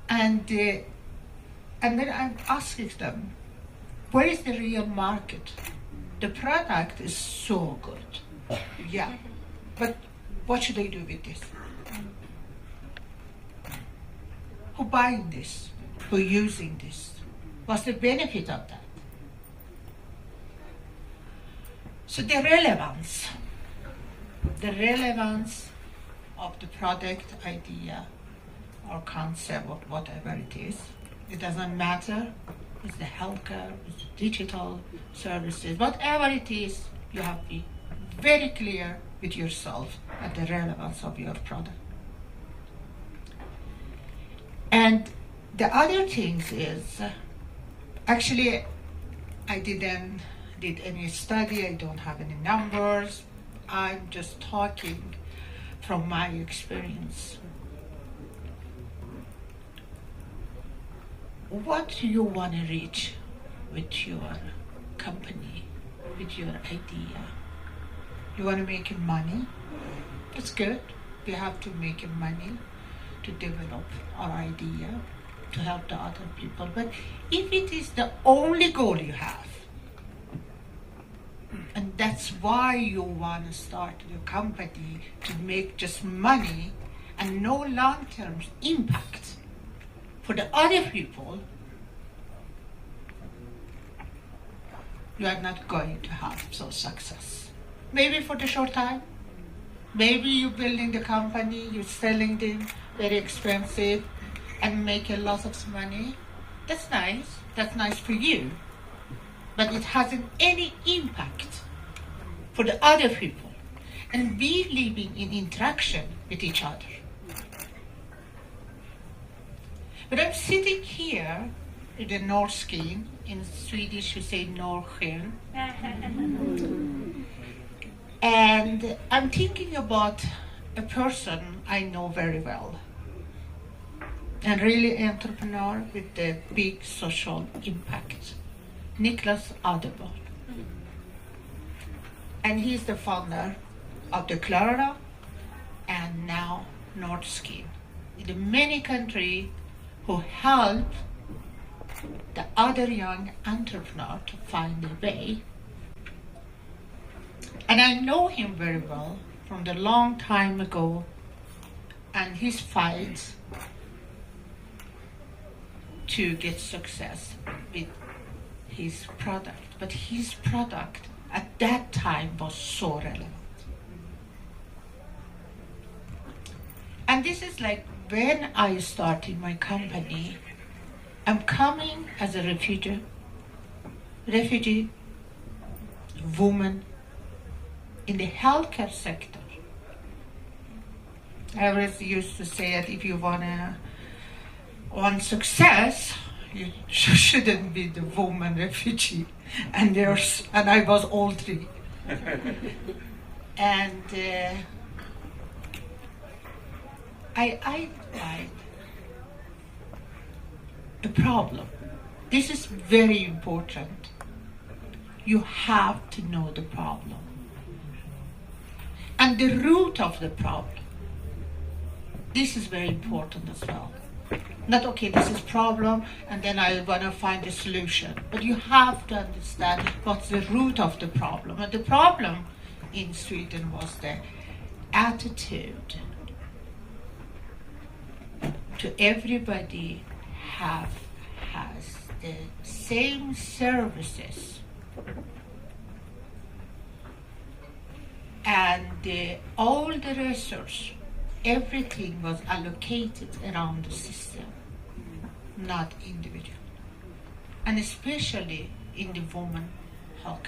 and then I'm asking them, where is the real market? The product is so good, yeah, but what should I do with this? Who buying this? Who using this? What's the benefit of that? So the relevance of the product, idea, or concept, or whatever it is, it doesn't matter. It's the healthcare, it's the digital services, whatever it is, you have to be very clear with yourself at the relevance of your product. And the other things is, actually, I didn't did any study, I don't have any numbers, I'm just talking from my experience. What do you want to reach with your company, with your idea? You want to make money? That's good. We have to make money to develop our idea, to help the other people. But if it is the only goal you have, and that's why you want to start your company, to make just money and no long-term impact for the other people, you are not going to have some success. Maybe for the short time, maybe you're building the company, you're selling them very expensive and make a lot of money. That's nice for you, but it hasn't any impact for the other people. And we living in interaction with each other. But I'm sitting here in the Norrsken, in Swedish you say Norrsken, and I'm thinking about a person I know very well, and really entrepreneur with a big social impact, Niklas Aderborn. And he's the founder of the Klara and now Norrsken. In the many countries who help the other young entrepreneur to find a way. And I know him very well from the long time ago, and his fight to get success with his product. But his product at that time was so relevant. And this is like when I started my company, I'm coming as a refugee woman in the healthcare sector. I always used to say that if you want success, you shouldn't be the woman refugee. And I was all three. And I identified the problem. This is very important. You have to know the problem and the root of the problem. This is very important as well. Not, okay, this is problem, and then I want to find a solution. But you have to understand what's the root of the problem. And the problem in Sweden was the attitude to everybody has the same services, and all the resources, everything was allocated around the system, not individual, and especially in the woman health.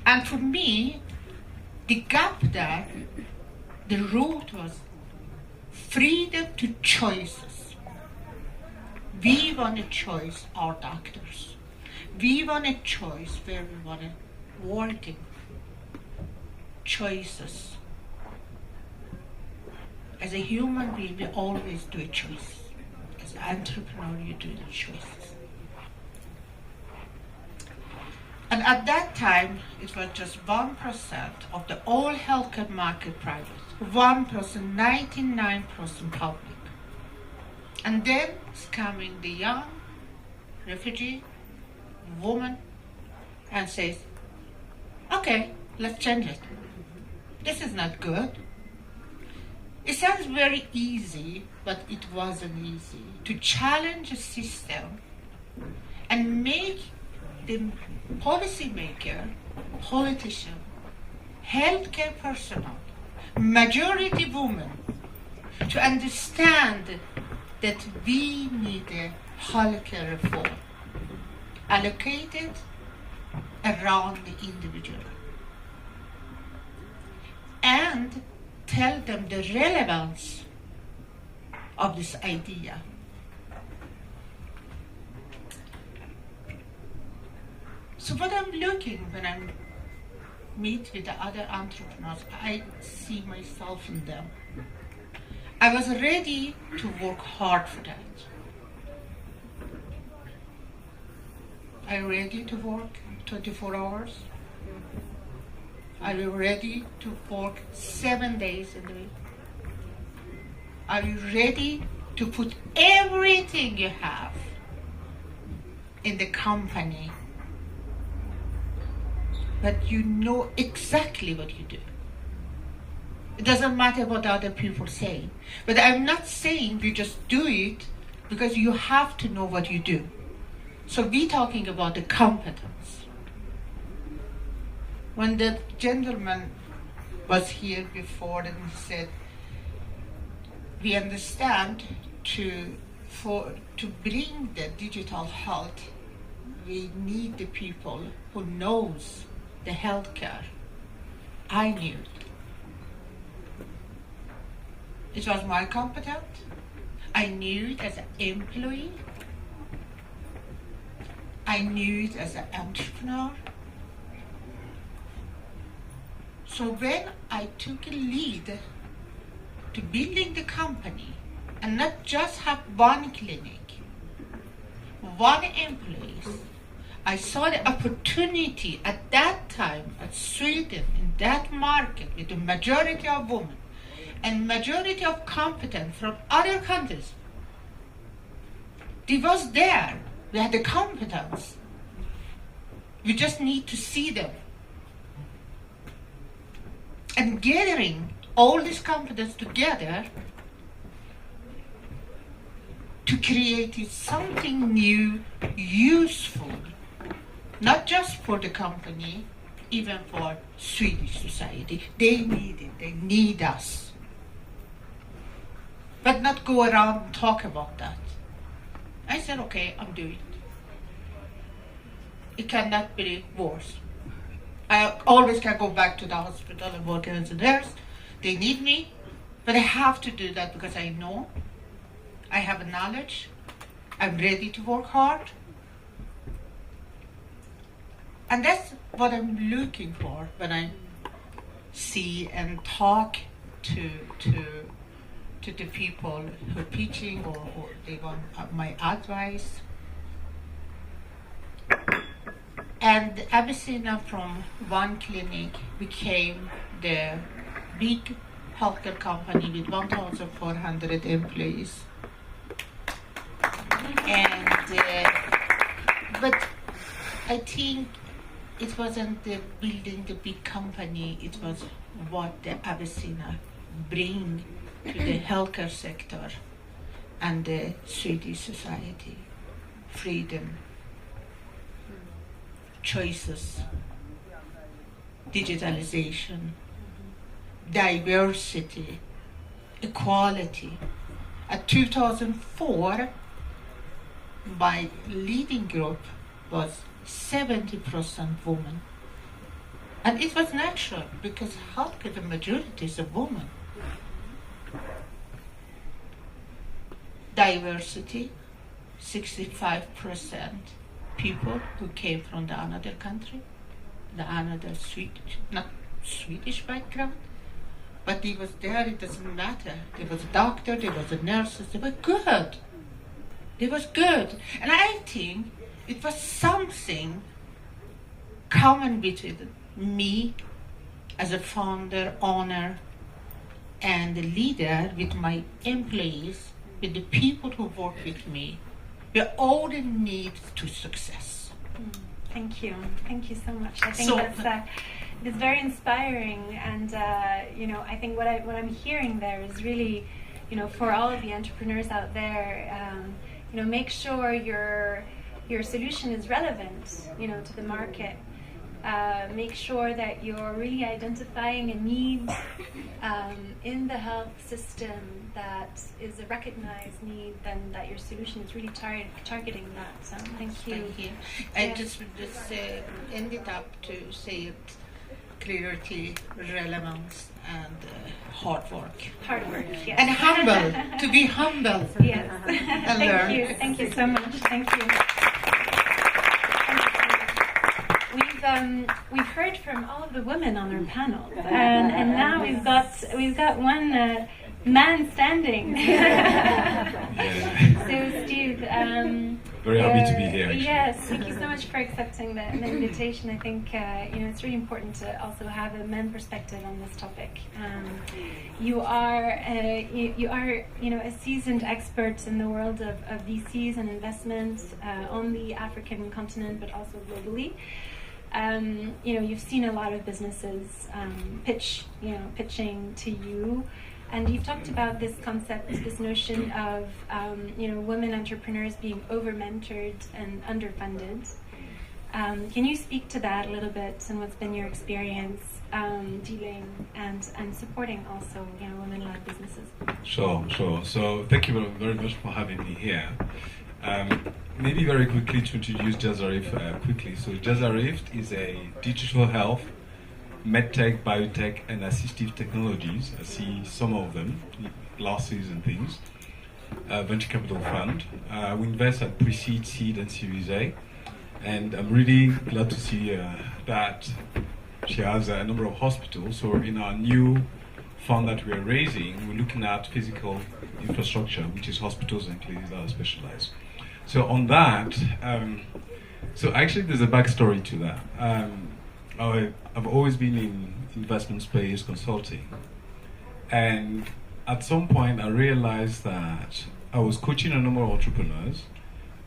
And for me, the gap there, the root was freedom to choices. We want to choose our doctors. We want to choose where we want to work in. Choices. As a human being, we always do a choice. As an entrepreneur, you do the choices. And at that time, it was just 1% of the whole healthcare market private. 1%, 99% public. And then is coming the young refugee woman and says, okay, let's change it. This is not good. It sounds very easy, but it wasn't easy to challenge a system and make the policymaker, politician, healthcare personnel, majority women, to understand that we need a healthcare reform allocated around the individual, and tell them the relevance of this idea. So what I'm looking when I meet with the other entrepreneurs, I see myself in them. I was ready to work hard for that. Are you ready to work 24 hours? Are you ready to work 7 days in the week? Are you ready to put everything you have in the company, but you know exactly what you do? It doesn't matter what other people say. But I'm not saying you just do it, because you have to know what you do. So we're talking about the competence. When the gentleman was here before and he said, we understand to bring the digital health, we need the people who knows the healthcare. I knew it. It was my competence. I knew it as an employee. I knew it as an entrepreneur. So when I took a lead to building the company, and not just have one clinic, one employee, I saw the opportunity at that time at Sweden, in that market, with the majority of women and majority of competence from other countries. It was there. We had the competence. We just need to see them. And gathering all this competence together to create something new, useful, not just for the company, even for Swedish society. They need it, they need us. But not go around and talk about that. I said, okay, I'm doing it. It cannot be worse. I always can go back to the hospital and work as a nurse. They need me, but I have to do that because I know, I have a knowledge, I'm ready to work hard. And that's what I'm looking for when I see and talk to the people who are teaching or who they want my advice. And Abyssina from one clinic became the big healthcare company with 1,400 employees. And but I think it wasn't the building the big company, it was what the Abyssina bring to the healthcare sector and the Swedish society. Freedom, choices, digitalization, diversity, equality. At 2004, my leading group was 70% women. And it was natural because healthcare, the majority is a woman. Diversity, 65% people who came from the another country, the another Swedish, not Swedish background, but they was there, it doesn't matter. There was a doctor, there was a nurses, they were good. It was good. And I think it was something common between me as a founder, owner, and the leader with my employees, with the people who work with me. We all need to success. Thank you so much. I think So- it's very inspiring, and I think what I'm hearing there is really, for all of the entrepreneurs out there, make sure your solution is relevant, to the market. Make sure that you're really identifying a need in the health system that is a recognized need, and that your solution is really targeting that. So thank you. Thank you. I just ended up to say it, clarity, relevance, and hard work. Hard work, yes. And humble, to be humble. Yes. And learn. Thank you so much. Thank you. We've heard from all of the women on our panel, and now we've got one man standing. So Steve, very happy to be here. Actually. Yes, thank you so much for accepting the invitation. I think it's really important to also have a men perspective on this topic. You are a seasoned expert in the world of VCs and investments on the African continent, but also globally. You've seen a lot of businesses pitching to you, and you've talked about this concept, this notion of women entrepreneurs being over-mentored and underfunded. Can you speak to that a little bit, and what's been your experience dealing and supporting also women-led businesses? Sure. So thank you very much for having me here. Maybe very quickly to introduce Jazarif quickly. So Jazarif is a digital health, medtech, biotech, and assistive technologies. I see some of them, glasses and things. Venture capital fund. We invest at pre-seed, seed, and Series A. And I'm really glad to see that she has a number of hospitals. So in our new fund that we are raising, we're looking at physical infrastructure, which is hospitals and clinics that are specialized. So on that, so actually there's a backstory to that. I've always been in investment space consulting, and at some point I realized that I was coaching a number of entrepreneurs,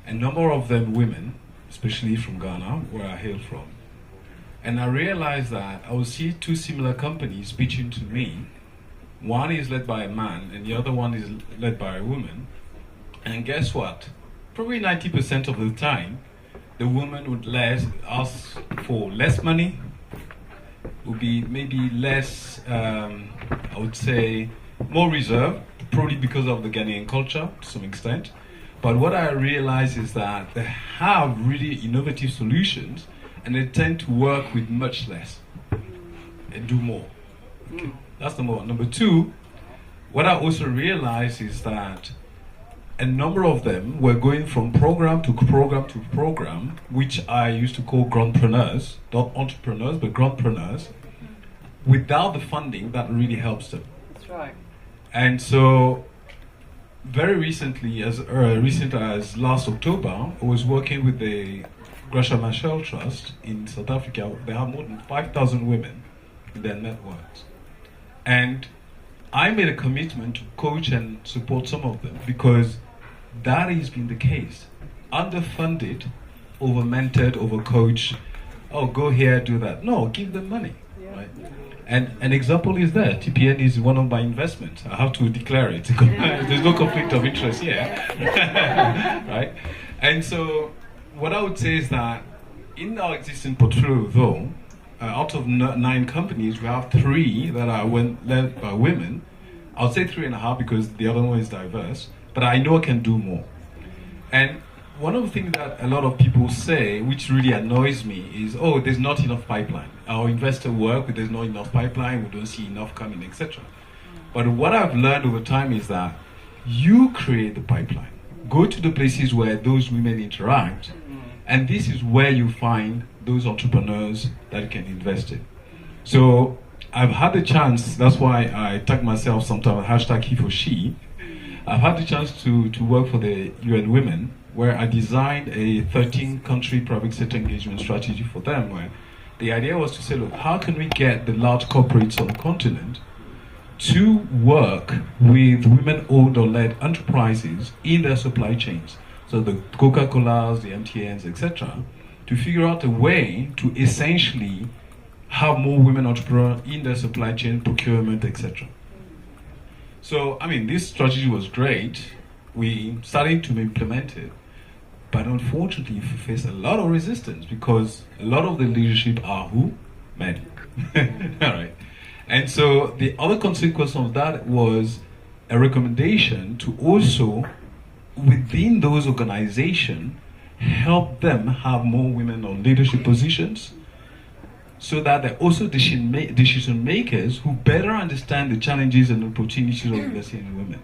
a number of them women, especially from Ghana, where I hail from. And I realized that I would see two similar companies pitching to me. One is led by a man and the other one is led by a woman. And guess what? Probably 90% of the time, the woman would ask for less money, would be maybe less, I would say, more reserved, probably because of the Ghanaian culture to some extent. But what I realize is that they have really innovative solutions and they tend to work with much less and do more. Okay. That's number one. Number two, what I also realize is that a number of them were going from program to program to program, which I used to call grantpreneurs, not entrepreneurs, but grantpreneurs, without the funding that really helps them. That's right. And so, very recently, as recent as last October, I was working with the Graça Machel Trust in South Africa. They have more than 5,000 women in their networks. And I made a commitment to coach and support some of them because that has been the case. Underfunded, over-mentored, over-coached. Oh, go here, do that. No, give them money. Right? And an example is there. TPN is one of my investments. I have to declare it. There's no conflict of interest here. Right? And so what I would say is that in our existing portfolio, though, out of 9 companies, we have 3 that are led by women. I'll say 3.5 because the other one is diverse, but I know I can do more. And one of the things that a lot of people say, which really annoys me, is, oh, there's not enough pipeline. Our investor work, but there's not enough pipeline, we don't see enough coming, etc. But what I've learned over time is that you create the pipeline. Go to the places where those women interact, and this is where you find those entrepreneurs that you can invest in. So I've had the chance, that's why I tag myself sometimes, hashtag he for she. I've had the chance to work for the UN Women, where I designed a 13-country private sector engagement strategy for them, where the idea was to say, look, how can we get the large corporates on the continent to work with women-owned or led enterprises in their supply chains? So the Coca-Colas, the MTNs, etc., to figure out a way to essentially have more women entrepreneurs in their supply chain, procurement, etc. So, I mean, this strategy was great. We started to implement it. But unfortunately, we face a lot of resistance because a lot of the leadership are who? Men. All right. And so the other consequence of that was a recommendation to also, within those organizations, help them have more women on leadership positions so that they're also decision makers who better understand the challenges and opportunities of investing in women.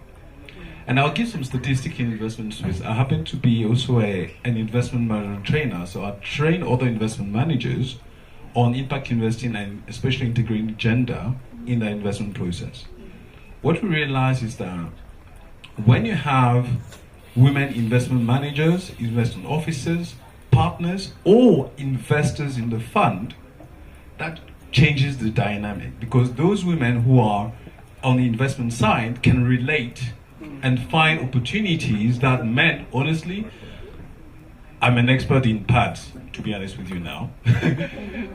And I'll give some statistics in investment space. I happen to be also an investment manager trainer, so I train other investment managers on impact investing and especially integrating gender in the investment process. What we realize is that when you have women investment managers, investment officers, partners, or investors in the fund, that changes the dynamic because those women who are on the investment side can relate and find opportunities that men, honestly, I'm an expert in pads, to be honest with you now,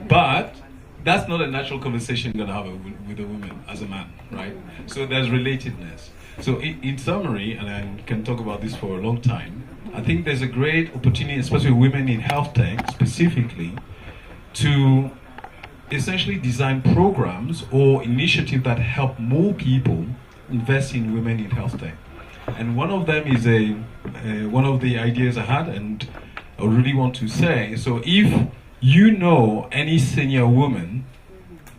but that's not a natural conversation you're going to have with a woman as a man, right? So there's relatedness. So in summary, and I can talk about this for a long time, I think there's a great opportunity, especially women in health tech specifically, to essentially design programs or initiatives that help more people invest in women in health tech. And one of them is one of the ideas I had, and I really want to say, so if you know any senior woman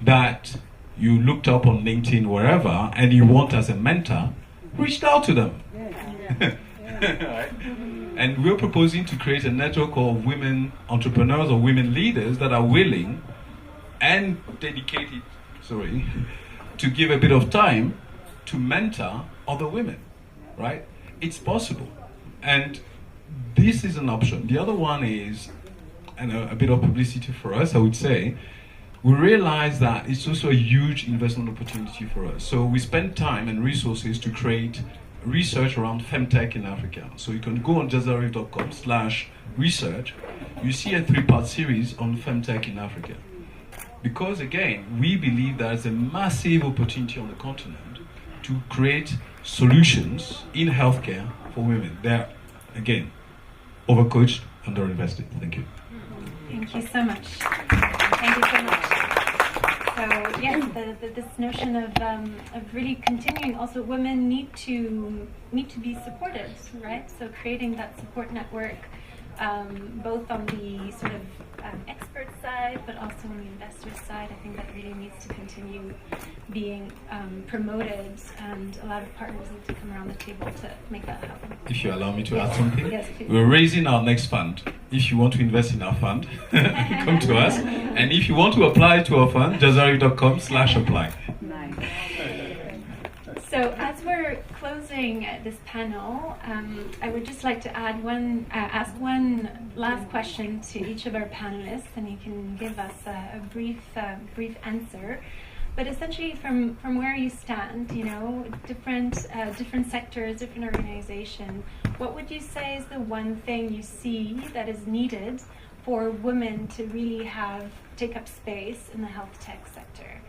that you looked up on LinkedIn, wherever, and you want as a mentor, reach out to them. Right? And we're proposing to create a network of women entrepreneurs or women leaders that are willing and dedicated, to give a bit of time to mentor other women, right? It's possible. And this is an option. The other one is, and a bit of publicity for us, I would say, we realize that it's also a huge investment opportunity for us. So we spend time and resources to create research around femtech in Africa. So you can go on jazarif.com/research. You see a 3-part series on femtech in Africa. Because again, we believe there's a massive opportunity on the continent to create solutions in healthcare for women. They're, again, overcoached, underinvested. Thank you. Thank you so much. Thank you so much. So yes, this notion of really continuing. Also, women need to be supported, right? So creating that support network both on the sort of expert side, but also on the investor side. I think that really needs to continue being promoted, and a lot of partners need to come around the table to make that happen. If you allow me to add something, Yes, please. we're raising our next fund. If you want to invest in our fund, come to us. And if you want to apply to our fund, jazzarif.com/apply. So as we're closing this panel, I would just like to ask one last question to each of our panelists, and you can give us a brief answer. But essentially, from where you stand, different sectors, different organizations, what would you say is the one thing you see that is needed for women to really take up space in the health tech sector?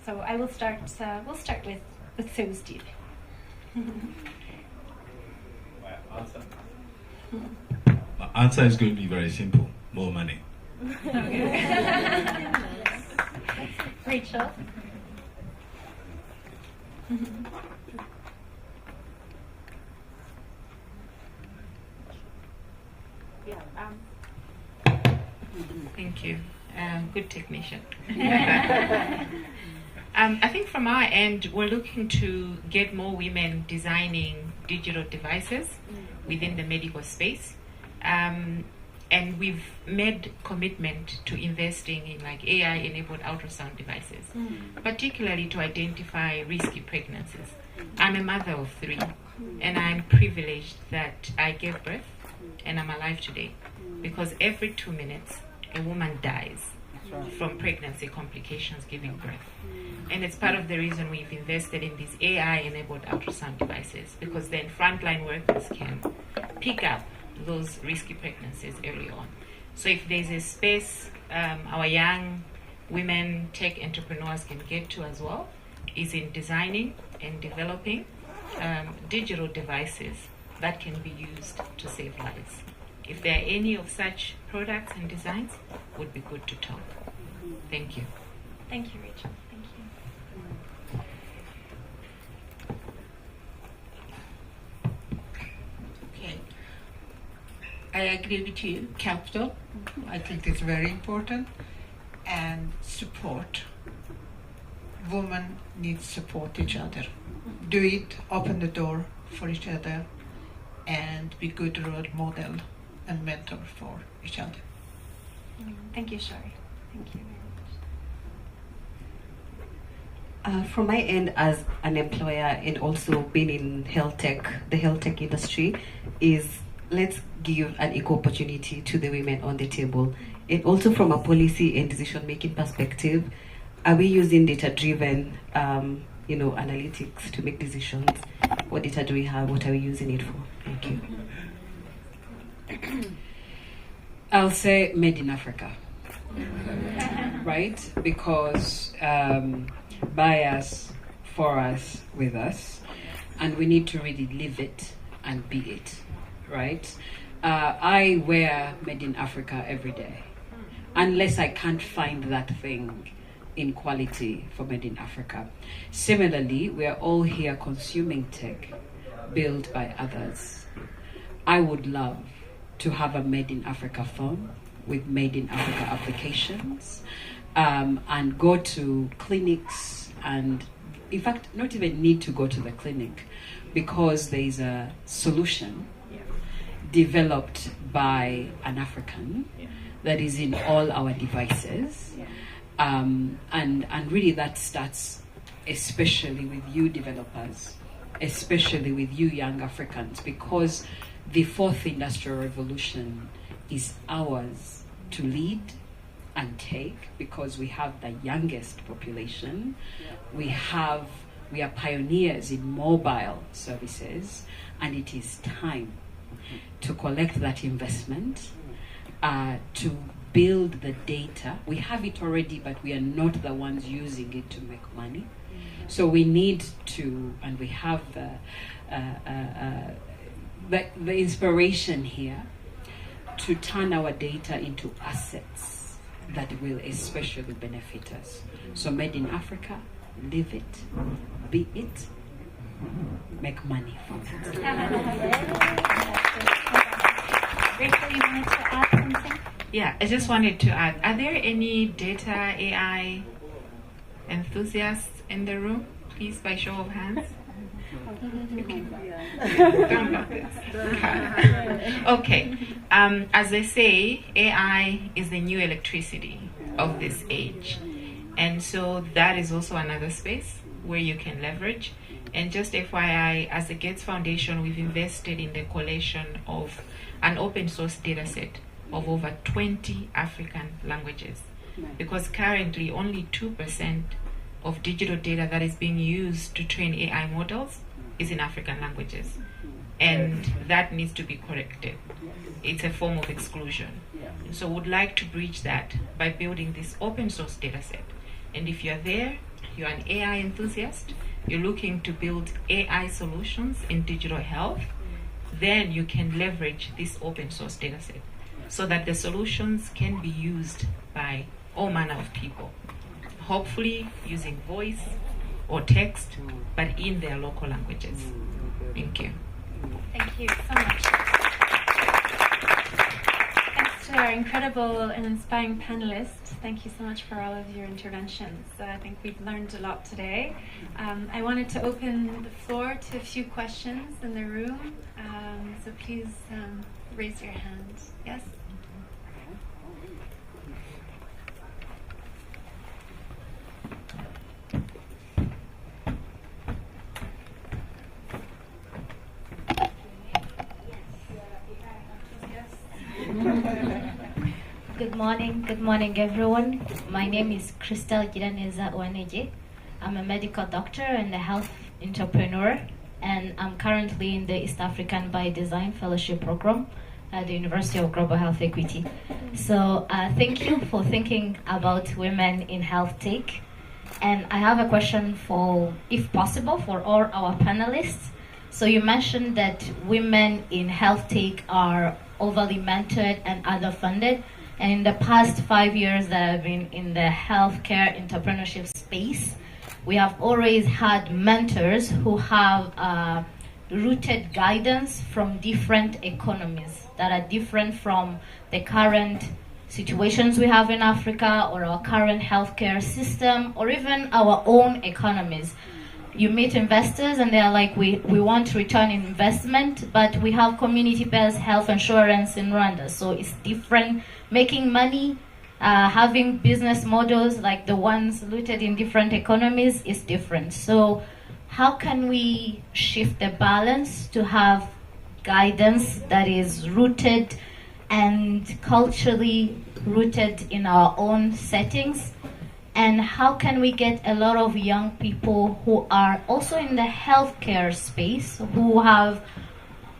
So I will start. We'll start with Sue Steve. My answer is going to be very simple: more money. Rachel. Thank you. Good technician. I think from our end, we're looking to get more women designing digital devices within the medical space. And we've made commitment to investing in like AI-enabled ultrasound devices, particularly to identify risky pregnancies. I'm a mother of 3, and I'm privileged that I gave birth and I'm alive today, because every 2 minutes a woman dies from pregnancy complications giving birth. And it's part of the reason we've invested in these AI-enabled ultrasound devices, because then frontline workers can pick up those risky pregnancies early on. So if there's a space our young women tech entrepreneurs can get to as well, is in designing and developing digital devices that can be used to save lives. If there are any of such products and designs, would be good to talk. Thank you. Thank you, Rachel. Thank you. Okay. I agree with you. Capital, I think it's very important, and support. Women need to support each other. Do it, open the door for each other, and be good role model and mentor for each other. Thank you, Shari. Thank you very much. From my end, as an employer and also being in health tech, the health tech industry, is let's give an equal opportunity to the women on the table. And also from a policy and decision-making perspective, are we using data-driven, analytics to make decisions? What data do we have? What are we using it for? Thank you. I'll say made in Africa, right? Because by us, for us, with us, and we need to really live it and be it, right? I wear made in Africa every day, unless I can't find that thing in quality for made in Africa. Similarly, we are all here consuming tech built by others. I would love to have a made in Africa phone with made in Africa applications, and go to clinics, and in fact not even need to go to the clinic, because there is a solution developed by an African that is in all our devices, and really that starts especially with you developers, especially with you young Africans, because the 4th industrial revolution is ours to lead and take, because we have the youngest population. We are pioneers in mobile services, and it is time to collect that investment, to build the data. We have it already, but we are not the ones using it to make money. So we need to, and we have the inspiration here to turn our data into assets that will especially benefit us. So made in Africa, live it, be it, make money from it. Yeah, I just wanted to add, are there any data AI enthusiasts in the room? Please, by show of hands. Okay. As they say, AI is the new electricity of this age. And so that is also another space where you can leverage. And just FYI, as the Gates Foundation, we've invested in the collation of an open source data set of over 20 African languages. Because currently only 2% of digital data that is being used to train AI models is in African languages. And that needs to be corrected. It's a form of exclusion. So would like to bridge that by building this open source data set. And if you're there, you're an AI enthusiast, you're looking to build AI solutions in digital health, then you can leverage this open source data set so that the solutions can be used by all manner of people. Hopefully using voice or text, but in their local languages. Thank you. Thank you so much. Thanks to our incredible and inspiring panelists. Thank you so much for all of your interventions. I think we've learned a lot today. I wanted to open the floor to a few questions in the room. So please raise your hand. Yes? Good morning everyone. My name is Crystal Giraneza Owaneje. I'm a medical doctor and a health entrepreneur, and I'm currently in the East African by Design Fellowship Program at the University of Global Health Equity. So thank you for thinking about women in health tech. And I have a question for, if possible, for all our panelists. So you mentioned that women in health tech are overly mentored and underfunded. And in the past 5 years that I've been in the healthcare entrepreneurship space, we have always had mentors who have rooted guidance from different economies that are different from the current situations we have in Africa or our current healthcare system or even our own economies. You meet investors and they're like, we want return in investment, but we have community-based health insurance in Rwanda, so it's different. Making money, having business models like the ones rooted in different economies is different. So how can we shift the balance to have guidance that is rooted and culturally rooted in our own settings? And how can we get a lot of young people who are also in the healthcare space, who have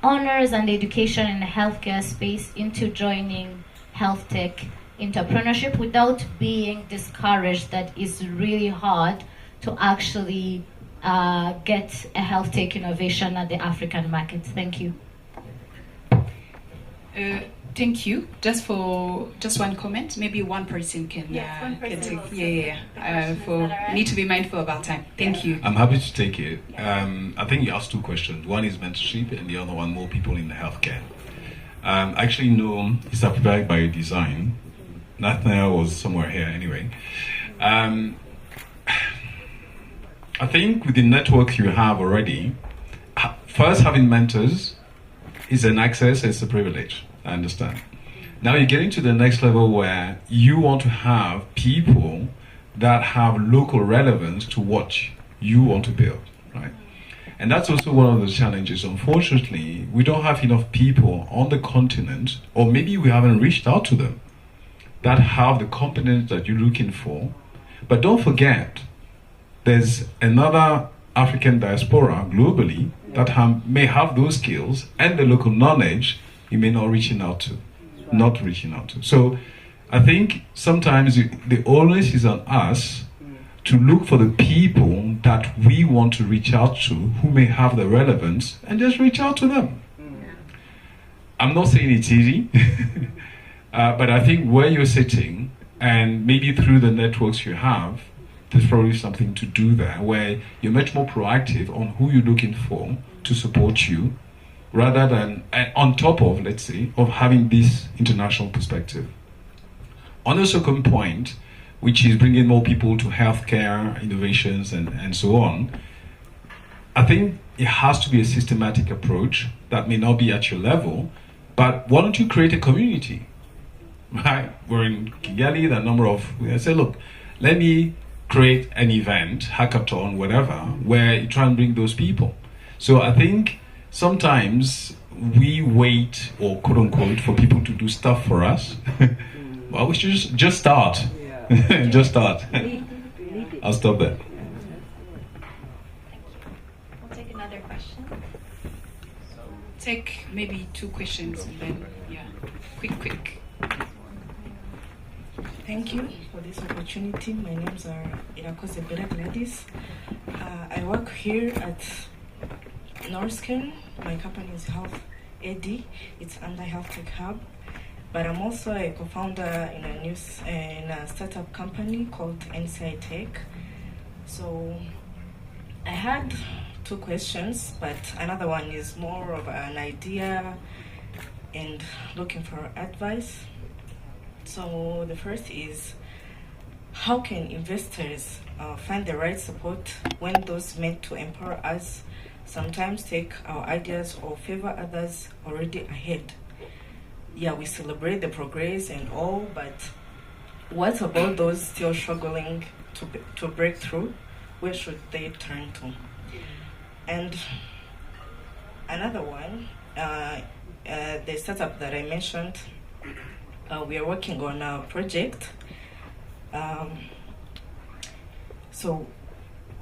honors and education in the healthcare space, into joining health tech entrepreneurship without being discouraged that it's really hard to actually get a health tech innovation at the African market? Thank you. Thank you. Just one comment. Maybe one person can. Yes, one person. Need to be mindful about time. Thank you. I'm happy to take it. I think you asked two questions. One is mentorship, and the other one more people in the healthcare. I actually know it's applied by design. Nathaniel was somewhere here anyway. I think with the network you have already, first having mentors is an access, it's a privilege. I understand. Now you're getting to the next level where you want to have people that have local relevance to what you want to build, right? And that's also one of the challenges. Unfortunately, we don't have enough people on the continent, or maybe we haven't reached out to them, that have the competence that you're looking for. But don't forget, there's another African diaspora globally that may have those skills and the local knowledge you may not reaching out to. So I think sometimes the onus is on us to look for the people that we want to reach out to who may have the relevance and just reach out to them. I'm not saying it's easy, but I think where you're sitting and maybe through the networks you have, there's probably something to do there where you're much more proactive on who you're looking for to support you, rather than on top of, let's say, of having this international perspective. on a second point, which is bringing more people to healthcare, innovations, and so on, I think it has to be a systematic approach that may not be at your level, but why don't you create a community? Right? We're in Kigali, the number of, I say, look, let me create an event, hackathon, whatever, where you try and bring those people. So I think sometimes we wait, or quote unquote, for people to do stuff for us. Well, we should just start. Yeah. Just start. I'll stop there. We'll take another question. Take maybe 2 questions and then, yeah, quick. Thank you for this opportunity. My name's Irakose Bera Gladys. I work here at Norscan. My company is Health AD. It's under Health Tech Hub. But I'm also a co-founder in a startup company called NCI Tech. So I had 2 questions, but another one is more of an idea and looking for advice. So the first is, how can investors find the right support when those meant to empower us sometimes take our ideas or favor others already ahead? Yeah, we celebrate the progress and all, but what about those still struggling to break through? Where should they turn to? And another one, the startup that I mentioned, we are working on a project. So,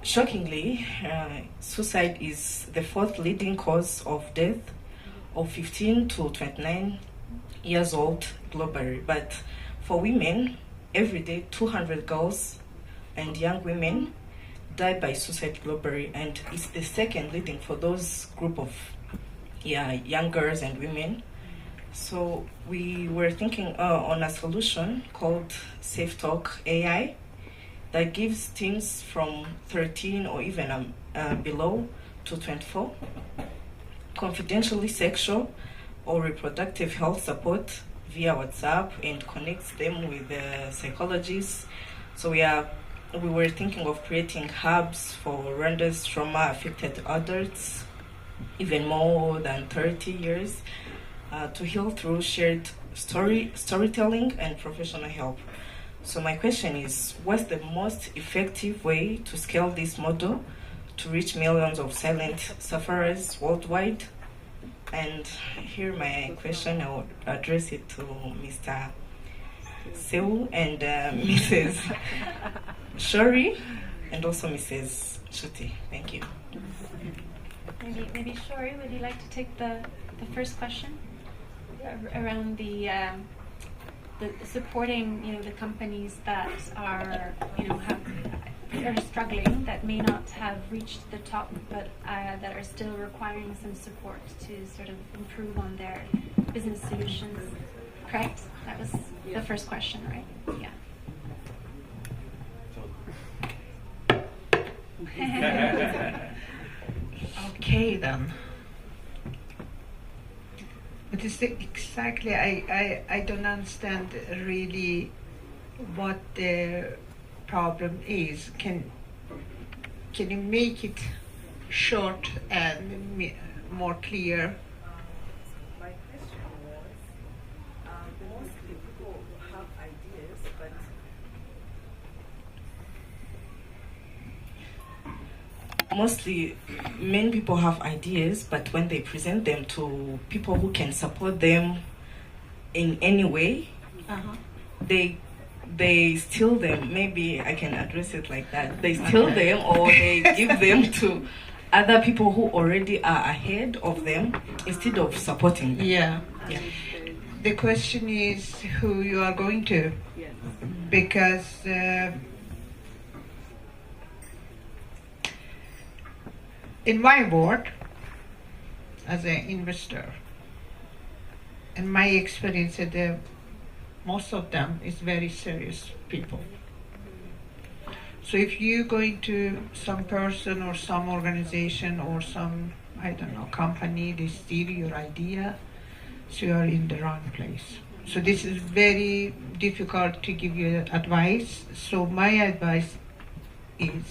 shockingly, suicide is the 4th leading cause of death of 15 to 29 years old globally. But for women, every day 200 girls and young women die by suicide globally, and it's the 2nd leading for those group of young girls and women. So we were thinking on a solution called Safe Talk AI that gives teens from 13 or even below to 24 confidentially sexual or reproductive health support via WhatsApp and connects them with psychologists. So we were thinking of creating hubs for Rwanda's trauma-affected adults, even more than 30 years, to heal through shared storytelling and professional help. So my question is, what's the most effective way to scale this model to reach millions of silent sufferers worldwide? And here my question, I would address it to Mr. Seu and Mrs. Shori, and also Mrs. Shuti. Thank you. Maybe Shori, would you like to take the first question around the supporting the companies that are are struggling, that may not have reached the top, but that are still requiring some support to sort of improve on their business solutions. Correct? That was the first question, right? Yeah. Okay then. But it's exactly, I don't understand really what the problem is. Can you make it short and more clear? My question was, mostly people have ideas, but mostly many people have ideas, but when they present them to people who can support them in any way, they steal them. Maybe I can address it like that. They steal them, or they give them to other people who already are ahead of them instead of supporting them. Yeah. The question is who you are going to, because in my board, as an investor, in my experience, most of them is very serious people. So if you're going to some person or some organization or some, I don't know, company, they steal your idea, so you're in the wrong place. So this is very difficult to give you advice. So my advice is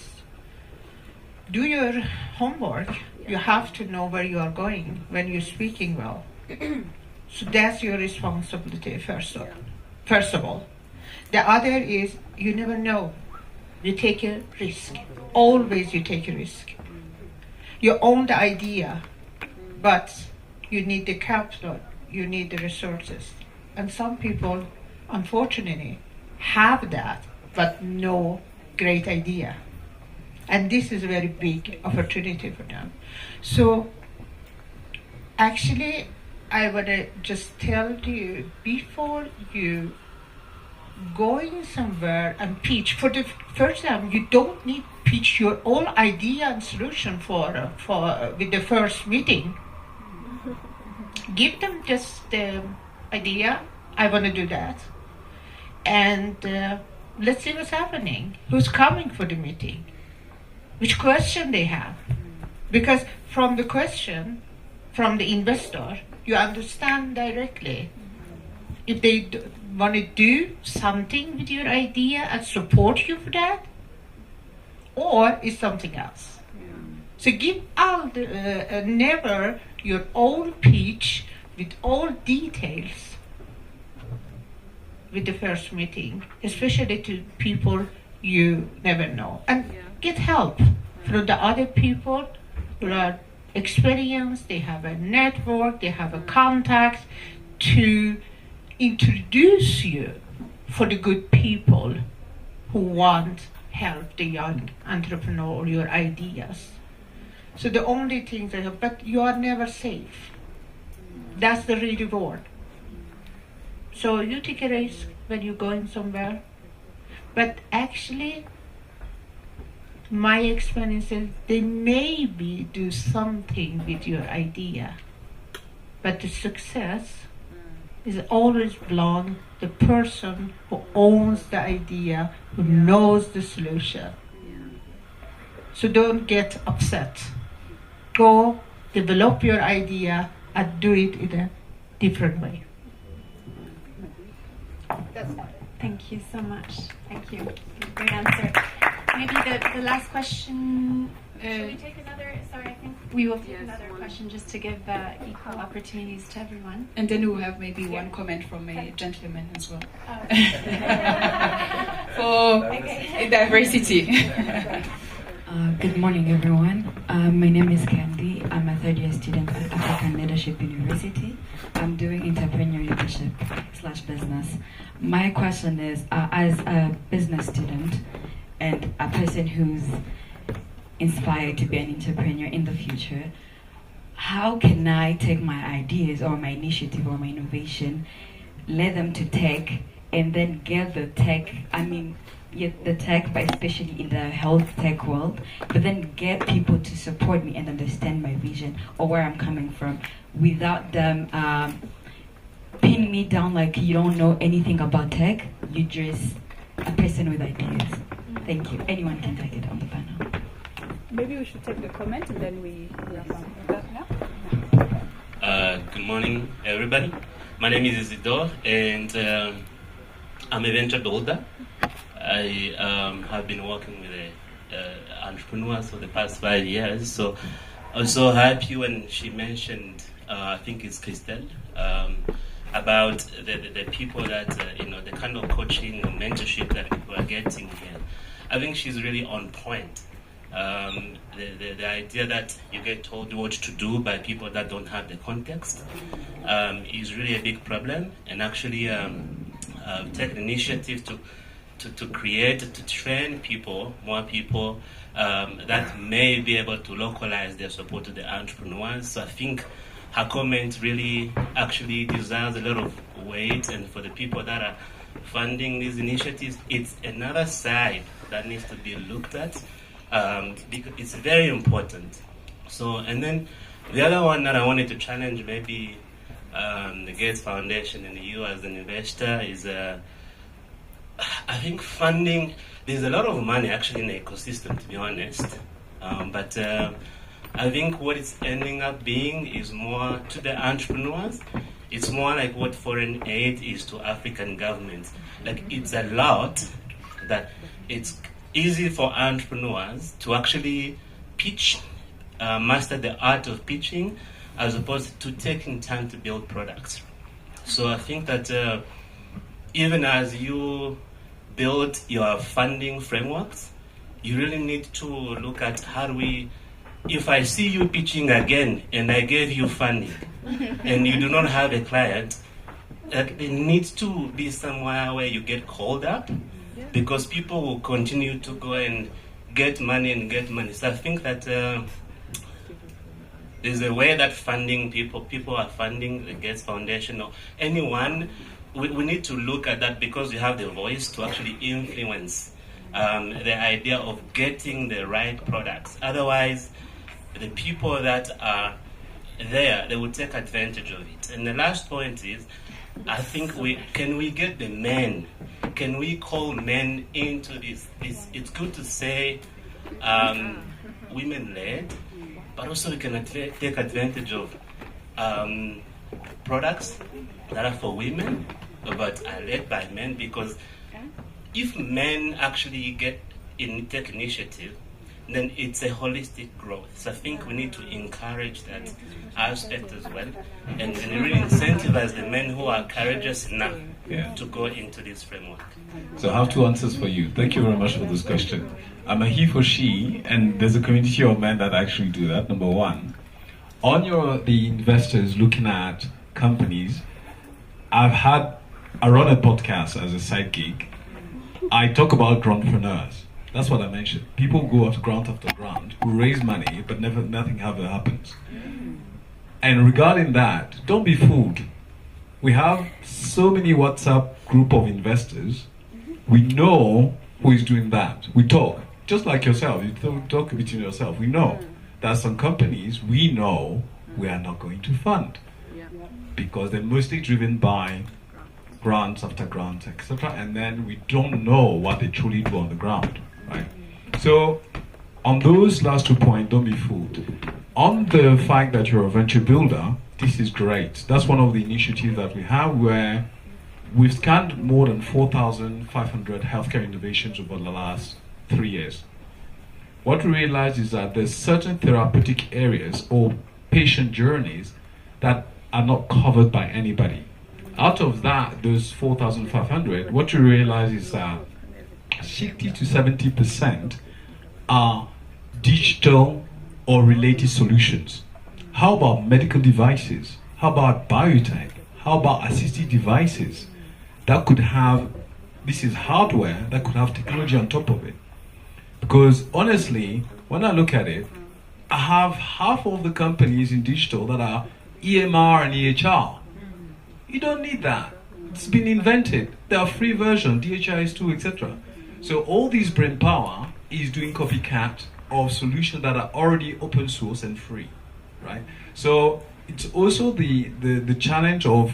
do your homework. You have to know where you are going when you're speaking well. So that's your responsibility first of all. The other is you never know. You take a risk. Always you take a risk. You own the idea, but you need the capital, you need the resources. And some people, unfortunately, have that, but no great idea. And this is a very big opportunity for them. So actually, I want to just tell you, before you going somewhere and pitch, for the first time, you don't need to pitch your own idea and solution for with the first meeting. Give them just the idea, I want to do that. And let's see what's happening. Who's coming for the meeting? Which question they have? Because from the question, from the investor, you understand directly if they want to do something with your idea and support you for that, or is something else. So give all the, never your own pitch with all details with the first meeting, especially to people you never know. And get help from the other people who are experienced, they have a network, they have a contact to introduce you for the good people who want help the young entrepreneur or your ideas. So the only thing they have, but you are never safe. That's the real reward. So you take a risk when you're going somewhere, but actually my experience is they maybe do something with your idea, but the success is always belong the person who owns the idea, who knows the solution. So don't get upset. Go develop your idea and do it in a different way. Thank you so much. Thank you. Great answer. Maybe the last question. Should we take another? Sorry, I think we will take another question just to give equal opportunities to everyone. And then we'll have maybe one comment from a gentleman as well. For diversity. Good morning, everyone. My name is Candy. I'm a third-year student at African Leadership University. I'm doing entrepreneurial leadership / business. My question is, as a business student and a person who's inspired to be an entrepreneur in the future, how can I take my ideas or my initiative or my innovation, let them to tech, and then get the tech, the tech, but especially in the health tech world, but then get people to support me and understand my vision or where I'm coming from without them pinning me down like you don't know anything about tech, you're just a person with ideas. Thank you. Anyone can take it on the panel. Maybe we should take the comment and then we wrap up with that now. Good morning, everybody. My name is Isidore, and I'm a venture builder. I have been working with entrepreneurs for the past 5 years. So I was so happy when she mentioned, I think it's Christelle, about the people that, the kind of coaching or mentorship that people are getting here. I think she's really on point. The idea that you get told what to do by people that don't have the context is really a big problem, and actually take an initiative to create, to train people, more people that may be able to localize their support to the entrepreneurs. So I think her comment really actually deserves a lot of weight, and for the people that are funding these initiatives, it's another side that needs to be looked at. Because it's very important. So, and then the other one that I wanted to challenge maybe the Gates Foundation and you as an investor is, I think funding, there's a lot of money actually in the ecosystem, to be honest. But I think what it's ending up being is more to the entrepreneurs It's more like what foreign aid is to African governments. Like, it's a lot that it's easy for entrepreneurs to actually pitch, master the art of pitching, as opposed to taking time to build products. So I think that even as you build your funding frameworks, you really need to look at how do we, if I see you pitching again and I gave you funding and you do not have a client, there needs to be somewhere where you get called up, because people will continue to go and get money and get money. So I think that there's a way that funding people are funding the Gates Foundation or anyone. We need to look at that, because you have the voice to actually influence the idea of getting the right products. Otherwise, the people that are there, they will take advantage of it. And the last point is, I think can we get the men? Can we call men into this? It's good to say women-led, but also we can take advantage of products that are for women, but are led by men, because if men actually take initiative, then it's a holistic growth. So I think we need to encourage that aspect as well, and really incentivize the men who are courageous enough to go into this framework. So I have two answers for you. Thank you very much for this question. I'm a he for she, and there's a community of men that actually do that. Number one, on the investors looking at companies, I run a podcast as a side gig. I talk about grantpreneurs. That's what I mentioned. People go after grant, who raise money, but nothing ever happens. And regarding that, don't be fooled. We have so many WhatsApp group of investors. We know who is doing that. We talk, just like yourself. You talk between yourself. We know that some companies we know we are not going to fund, because they're mostly driven by grants after grants, etc. And then we don't know what they truly do on the ground. Right. So on those last 2 points, don't be fooled. On the fact that you're a venture builder, this is great. That's one of the initiatives that we have, where we've scanned more than 4,500 healthcare innovations over the last 3 years. What we realize is that there's certain therapeutic areas or patient journeys that are not covered by anybody. Out of that, those 4,500, what you realize is that 60 to 70% are digital or related solutions. How about medical devices? How about biotech? How about assistive devices that could have, this is hardware that could have technology on top of it? Because honestly, when I look at it, I have half of the companies in digital that are EMR and EHR. You don't need that. It's been invented. There are free versions, DHIS2, etc. So all this brain power is doing copycat of solutions that are already open source and free, right? So it's also the challenge of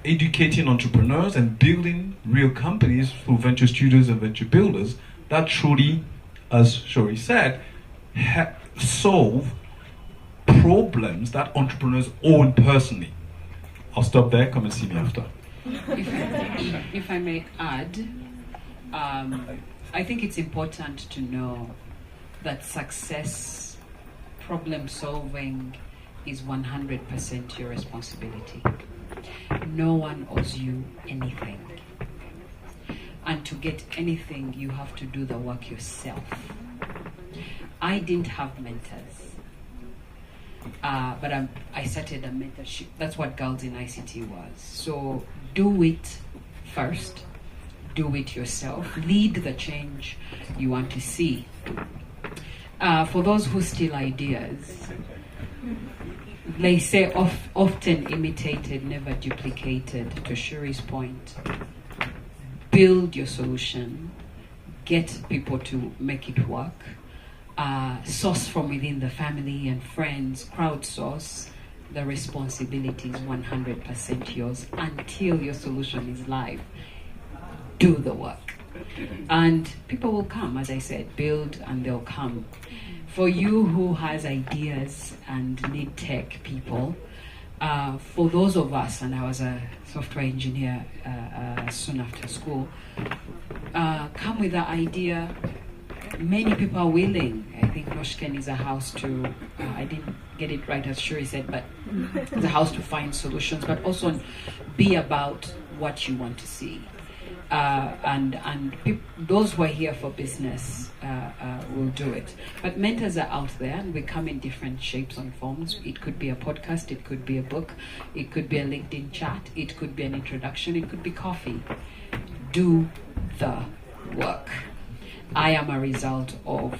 educating entrepreneurs and building real companies through venture studios and venture builders that truly, as Shori said, solve problems that entrepreneurs own personally. I'll stop there, come and see me after. If I may add, I think it's important to know that success, problem solving is 100% your responsibility. No one owes you anything. And to get anything, you have to do the work yourself. I didn't have mentors. But I started a mentorship. That's what Girls in ICT was. So do it first. Do it yourself. Lead the change you want to see. For those who steal ideas, they say often imitated, never duplicated. To Shuri's point, build your solution. Get people to make it work. Source from within the family and friends, crowdsource. The responsibility is 100% yours until your solution is live. Do the work. And people will come, as I said, build and they'll come. For you who has ideas and need tech people, for those of us, and I was a software engineer soon after school, come with the idea. Many people are willing. I think Noshken is a house to, I didn't get it right as Shuri said, but it's a house to find solutions, but also be about what you want to see. Those who are here for business will do it. But mentors are out there, and we come in different shapes and forms. It could be a podcast, it could be a book, it could be a LinkedIn chat, it could be an introduction, it could be coffee. Do the work. I am a result of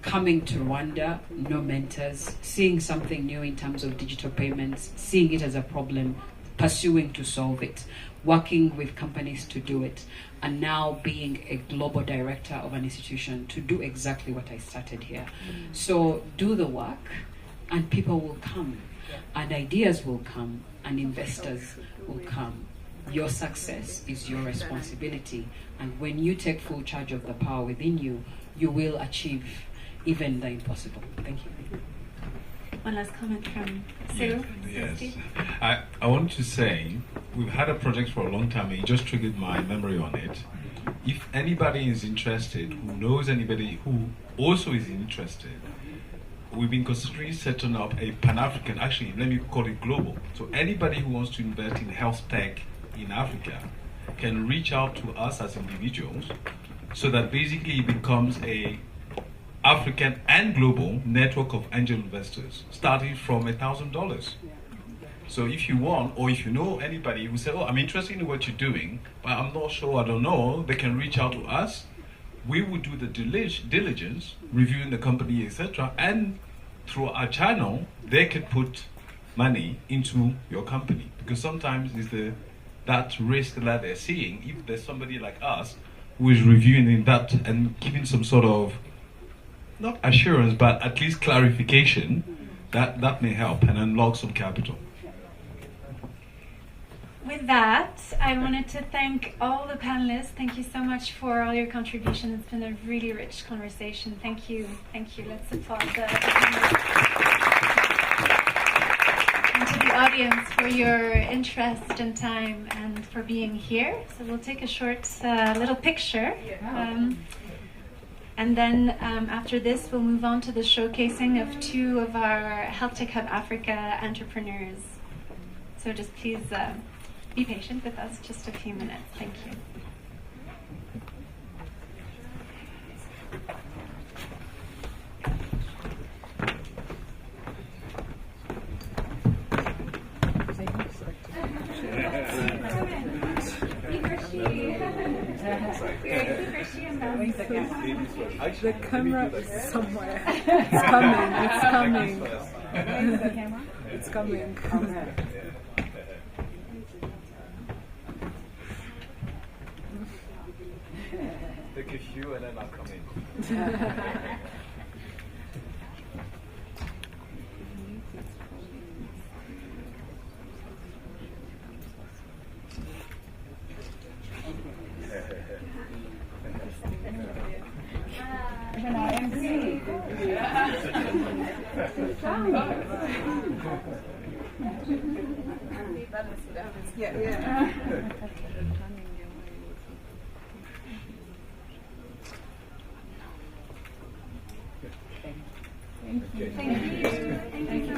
coming to Rwanda, no mentors, seeing something new in terms of digital payments, seeing it as a problem, pursuing to solve it, working with companies to do it, and now being a global director of an institution to do exactly what I started here. So do the work, and people will come, and ideas will come, and investors will come. Your success is your responsibility, and when you take full charge of the power within you, you will achieve even the impossible. Thank you. One last comment from Sue. Yes. I want to say, we've had a project for a long time, and it just triggered my memory on it. If anybody is interested, who knows anybody who also is interested, we've been considering setting up a Pan-African, actually, let me call it global. So anybody who wants to invest in health tech in Africa can reach out to us as individuals, so that basically it becomes a African and global network of angel investors, starting from $1,000. So if you want, or if you know anybody who says, oh, I'm interested in what you're doing, but I'm not sure, I don't know, they can reach out to us. We will do the diligence, reviewing the company, etc. And through our channel, they can put money into your company. Because sometimes it's that risk that they're seeing. If there's somebody like us who is reviewing that and giving some sort of, not assurance, but at least clarification, that may help and unlock some capital. With that, I wanted to thank all the panelists. Thank you so much for all your contributions. It's been a really rich conversation. Thank you. Thank you. Let's applaud the and to the audience for your interest and time and for being here. So we'll take a short little picture. And then after this, we'll move on to the showcasing of two of our Health Tech Hub Africa entrepreneurs. So just please be patient with us just a few minutes. Thank you. The camera is somewhere. It's coming. It's coming. Where's the camera? It's coming. Take a few and then I'll come in. Yeah. Thank you. Thank you.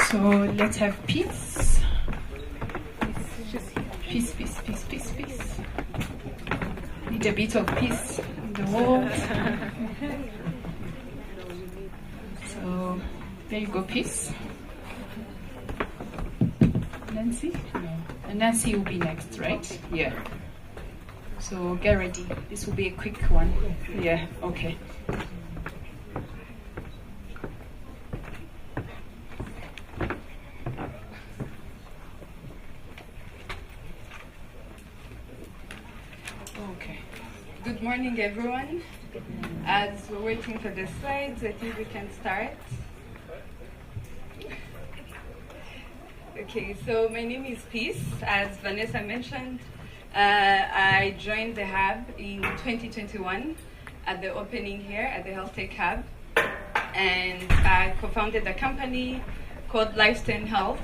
So let's have peace. Peace, peace, peace, peace, peace. Need a bit of peace in the world. So there you go, peace. Nancy? No. And Nancy will be next, right? Yeah. So get ready. This will be a quick one. Yeah, okay. Okay. Good morning, everyone. As we're waiting for the slides, I think we can start. Okay, so my name is Peace. As Vanessa mentioned, I joined the Hub in 2021 at the opening here at the Health Tech Hub. and I co-founded a company called Lifestyle Health.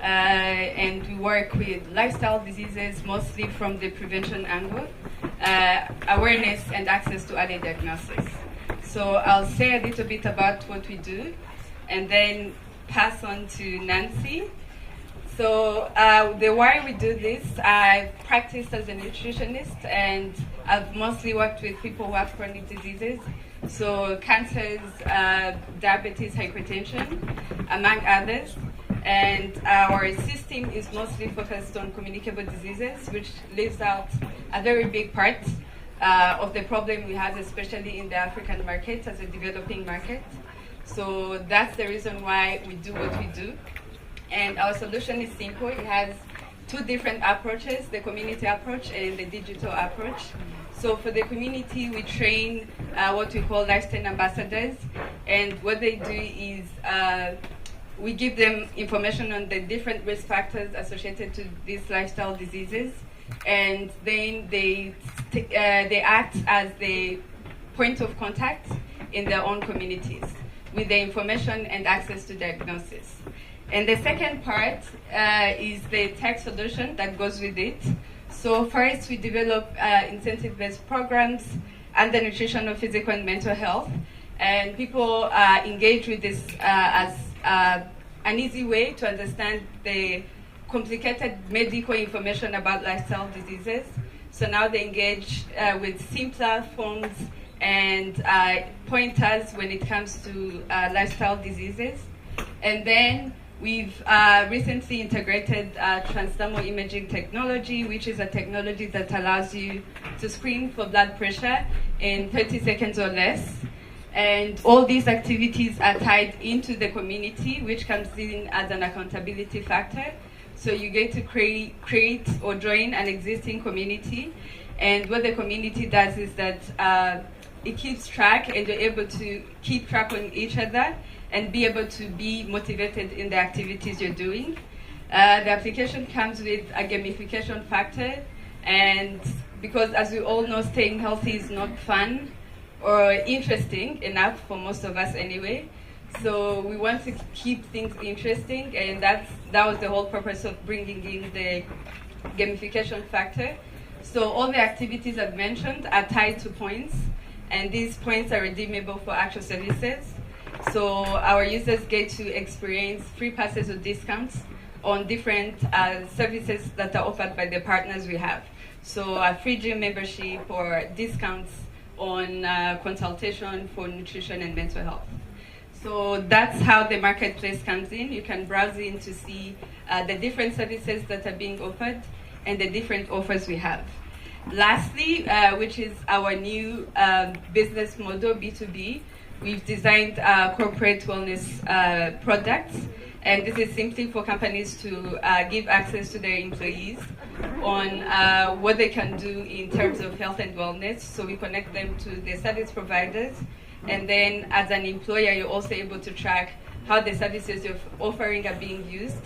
And we work with lifestyle diseases, mostly from the prevention angle, awareness and access to early diagnosis. So I'll say a little bit about what we do, and then pass on to Nancy. So the why we do this, I've practiced as a nutritionist, and I've mostly worked with people who have chronic diseases, so cancers, diabetes, hypertension, among others. And our system is mostly focused on communicable diseases, which leaves out a very big part of the problem we have, especially in the African market as a developing market. So that's the reason why we do what we do. And our solution is simple. It has two different approaches, the community approach and the digital approach. So for the community, we train what we call lifestyle ambassadors. And what they do is we give them information on the different risk factors associated to these lifestyle diseases, and then they act as the point of contact in their own communities with the information and access to diagnosis. And the second part is the tech solution that goes with it. So first, we develop incentive-based programs under nutritional, physical, and mental health, and people engage with this as an easy way to understand the complicated medical information about lifestyle diseases. So now they engage with simpler forms and pointers when it comes to lifestyle diseases. And then we've recently integrated transdermal imaging technology, which is a technology that allows you to screen for blood pressure in 30 seconds or less. And all these activities are tied into the community, which comes in as an accountability factor. So you get to create or join an existing community. And what the community does is that it keeps track, and you're able to keep track on each other and be able to be motivated in the activities you're doing. The application comes with a gamification factor. And because, as we all know, staying healthy is not fun or interesting enough for most of us anyway. So we want to keep things interesting, and that was the whole purpose of bringing in the gamification factor. So all the activities I've mentioned are tied to points, and these points are redeemable for actual services. So our users get to experience free passes or discounts on different services that are offered by the partners we have. So a free gym membership or discounts on consultation for nutrition and mental health. So that's how the marketplace comes in. You can browse in to see the different services that are being offered and the different offers we have. Lastly, which is our new business model, B2B, we've designed corporate wellness products. And this is simply for companies to give access to their employees on what they can do in terms of health and wellness. So we connect them to the service providers. And then as an employer, you're also able to track how the services you're offering are being used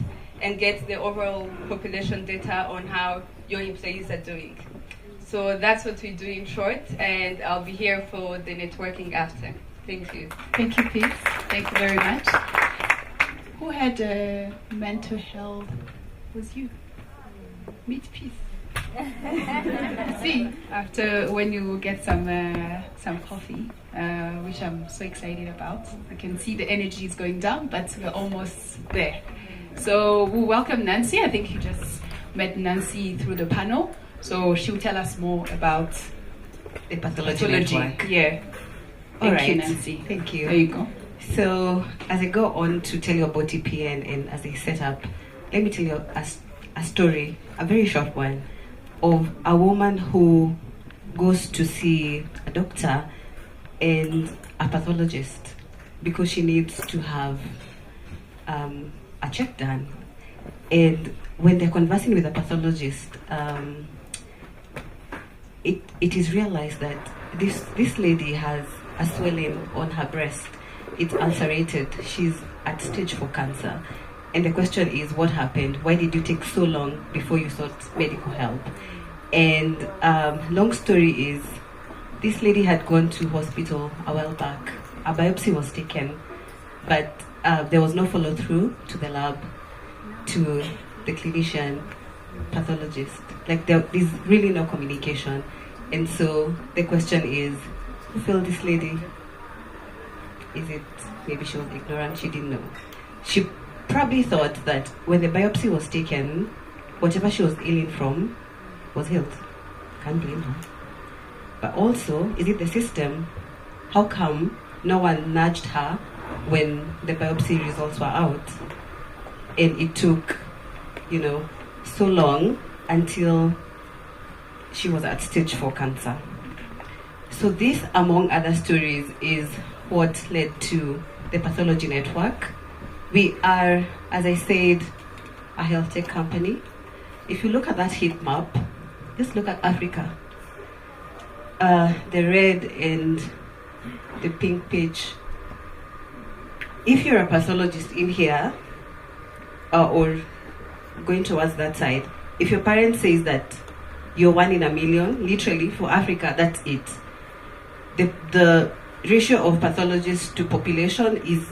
and get the overall population data on how your employees are doing. So that's what we do in short, and I'll be here for the networking after. Thank you. Thank you, Peace. Thank you very much. Who had mental health? Was you? Meet Peace. See, after when you get some coffee, which I'm so excited about. I can see the energy is going down, but we're almost there. So we welcome Nancy. I think you just met Nancy through the panel. So she'll tell us more about the pathology network. Yeah. Thank you, Nancy. Thank you. There you go. So as I go on to tell you about TPN and as I set up, let me tell you a story, a very short one, of a woman who goes to see a doctor and a pathologist because she needs to have a check done. And when they're conversing with a pathologist, it is realized that this lady has a swelling on her breast. It's ulcerated. She's at stage 4 cancer. And the question is, what happened? Why did you take so long before you sought medical help? And long story is, this lady had gone to hospital a while back a biopsy was taken, but there was no follow through to the lab, to the clinician, pathologist. Like there is really no communication. And so the question is, who failed this lady? Is it maybe she was ignorant, she didn't know? She probably thought that when the biopsy was taken, whatever she was ailing from was healed. Can't blame her. But also, is it the system? How come no one nudged her when the biopsy results were out? And it took, so long until she was at stage 4 cancer. So this, among other stories, is what led to the Pathology Network. We are, as I said, a health tech company. If you look at that heat map, just look at Africa. The red and the pink page. If you're a pathologist in here, or going towards that side, if your parent says that you're 1 in a million, literally for Africa, that's it. The ratio of pathologists to population is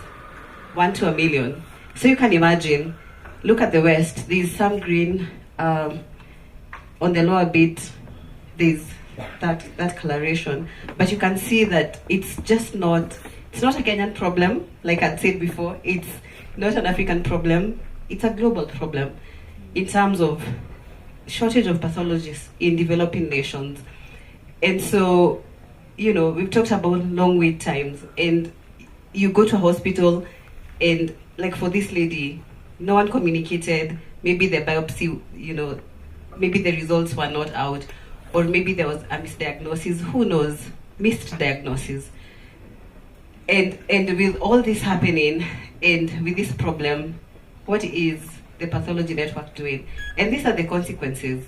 1 to a million. So you can imagine, look at the West, there's some green, on the lower bit, there's that coloration. But you can see that it's not a Kenyan problem, like I'd said before, it's not an African problem, it's a global problem in terms of shortage of pathologists in developing nations. And so, we've talked about long wait times, and you go to a hospital and like for this lady, no one communicated, maybe the biopsy, maybe the results were not out, or maybe there was a misdiagnosis, who knows, missed diagnosis. And with all this happening, and with this problem, what is the Pathology Network doing? And these are the consequences.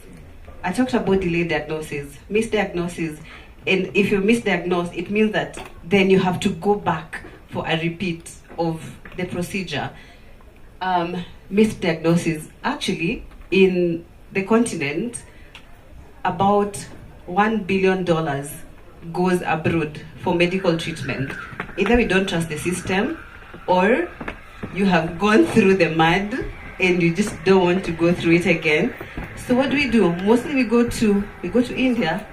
I talked about delayed diagnosis, misdiagnosis, and if you misdiagnose, it means that then you have to go back for a repeat of the procedure. Misdiagnosis, actually, in the continent, about $1 billion goes abroad for medical treatment. Either we don't trust the system, or you have gone through the mud and you just don't want to go through it again. So what do? Mostly we go to India,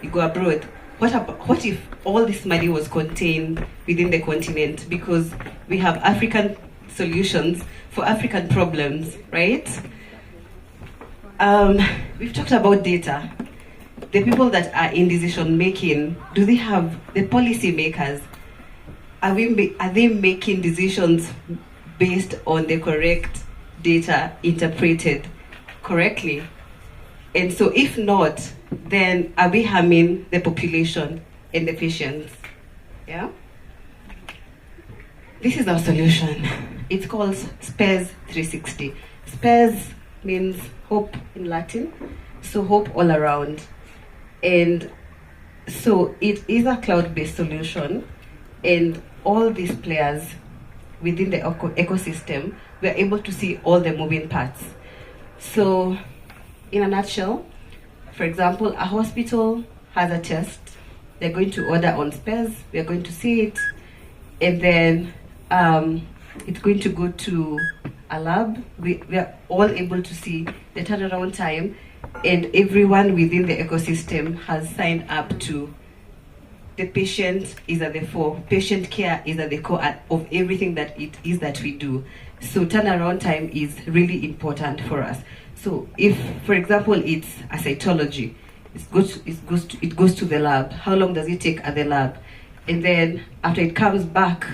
we go abroad. What if all this money was contained within the continent? Because we have African solutions for African problems, right? We've talked about data. The people that are in decision making, do they have the policy makers? Are they making decisions based on the correct data interpreted correctly? And so if not, then are we harming the population and the patients? Yeah? This is our solution. It's called SPES 360. SPES means hope in Latin, so hope all around. And so it is a cloud-based solution, and all these players within the ecosystem, we're able to see all the moving parts. So in a nutshell, for example, a hospital has a test, they're going to order on SPES, we're going to see it, and then it's going to go to a lab. We are all able to see the turnaround time, and everyone within the ecosystem has signed up to the patient is at the fore. Patient care is at the core of everything that it is that we do. So turnaround time is really important for us. So if, for example, it's a cytology, it goes to the lab. How long does it take at the lab? And then after it comes back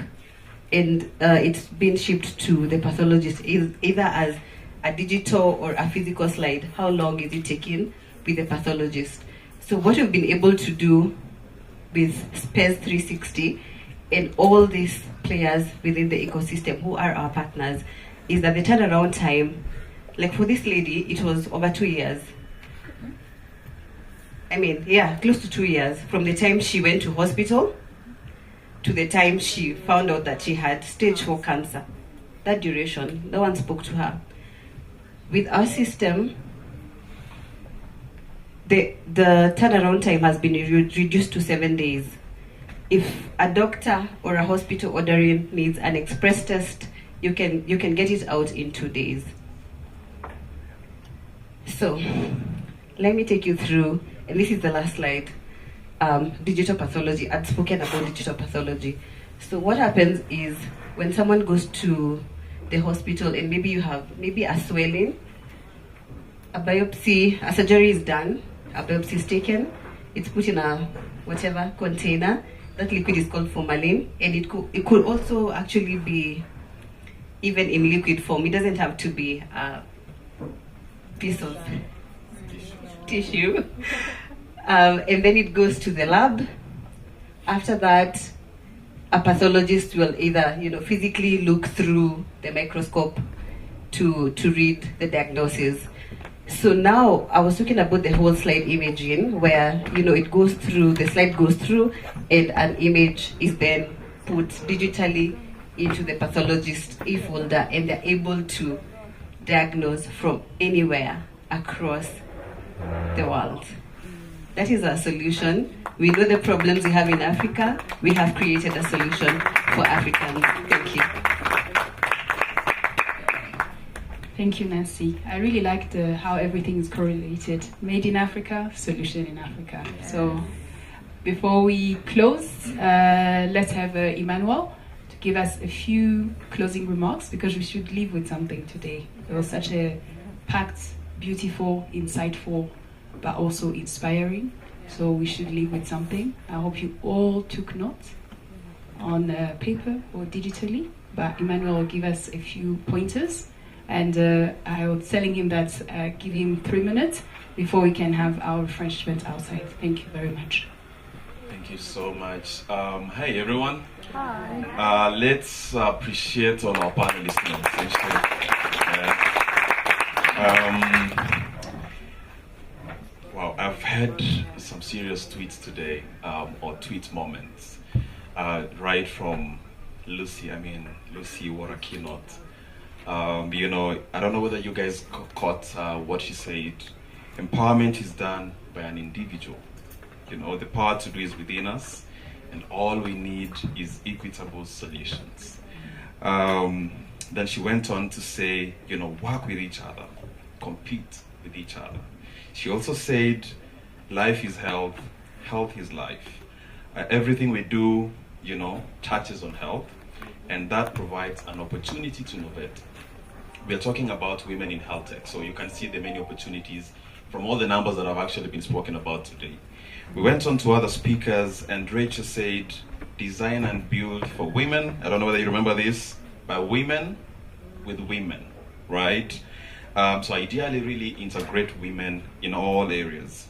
and it's been shipped to the pathologist, either as a digital or a physical slide, how long is it taking with the pathologist? So what we've been able to do with SPES 360 and all these players within the ecosystem who are our partners is that the turnaround time, like for this lady, it was over 2 years. Close to 2 years from the time she went to hospital to the time she found out that she had stage 4 cancer. That duration, no one spoke to her. With our system, the turnaround time has been reduced to 7 days. if a doctor or a hospital ordering needs an express test, you can get it out in 2 days. So let me take you through, and this is the last slide, digital pathology. I've spoken about digital pathology. So what happens is when someone goes to the hospital and maybe you have a swelling, a biopsy, a surgery is done, a biopsy is taken, it's put in a whatever container. That liquid is called formalin, and it could also actually be even in liquid form. It doesn't have to be a piece of tissue. And then it goes to the lab. After that, a pathologist will either physically look through the microscope to read the diagnosis. So now I was talking about the whole slide imaging, where it goes through, the slide goes through, and an image is then put digitally into the pathologist's e-folder, and they're able to diagnose from anywhere across the world. That is our solution. We know the problems we have in Africa. We have created a solution for Africans. Thank you. Thank you, Nancy. I really liked how everything is correlated. Made in Africa, solution in Africa. So before we close, let's have Emmanuel to give us a few closing remarks, because we should leave with something today. It was such a packed, beautiful, insightful, but also inspiring. So we should leave with something. I hope you all took notes on paper or digitally, but Emmanuel will give us a few pointers. And I was telling him that give him 3 minutes before we can have our refreshment outside. Thank you very much. Thank you so much. Hi, everyone. Hi. Let's appreciate all our panelists now, essentially. Wow, I've had some serious tweets today, or tweet moments, right from Lucy. Lucy, what a keynote. I don't know whether you guys caught what she said. Empowerment is done by an individual. The power to do is within us, and all we need is equitable solutions. Then she went on to say, work with each other, compete with each other. She also said, life is health, health is life. Everything we do, touches on health, and that provides an opportunity to innovate. We are talking about women in health tech, so you can see the many opportunities from all the numbers that have actually been spoken about today. We went on to other speakers, and Rachel said, design and build for women. I don't know whether you remember this, by women with women, right? So ideally really integrate women in all areas.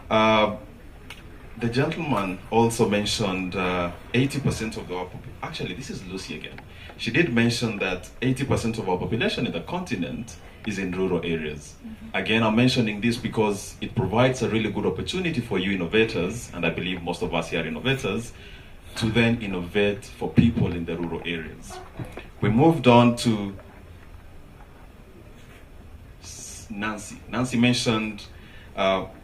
The gentleman also mentioned 80% of our population. Actually, this is Lucy again. She did mention that 80% of our population in the continent is in rural areas. Again, I'm mentioning this because it provides a really good opportunity for you innovators, and I believe most of us here are innovators, to then innovate for people in the rural areas. We moved on to Nancy. Nancy mentioned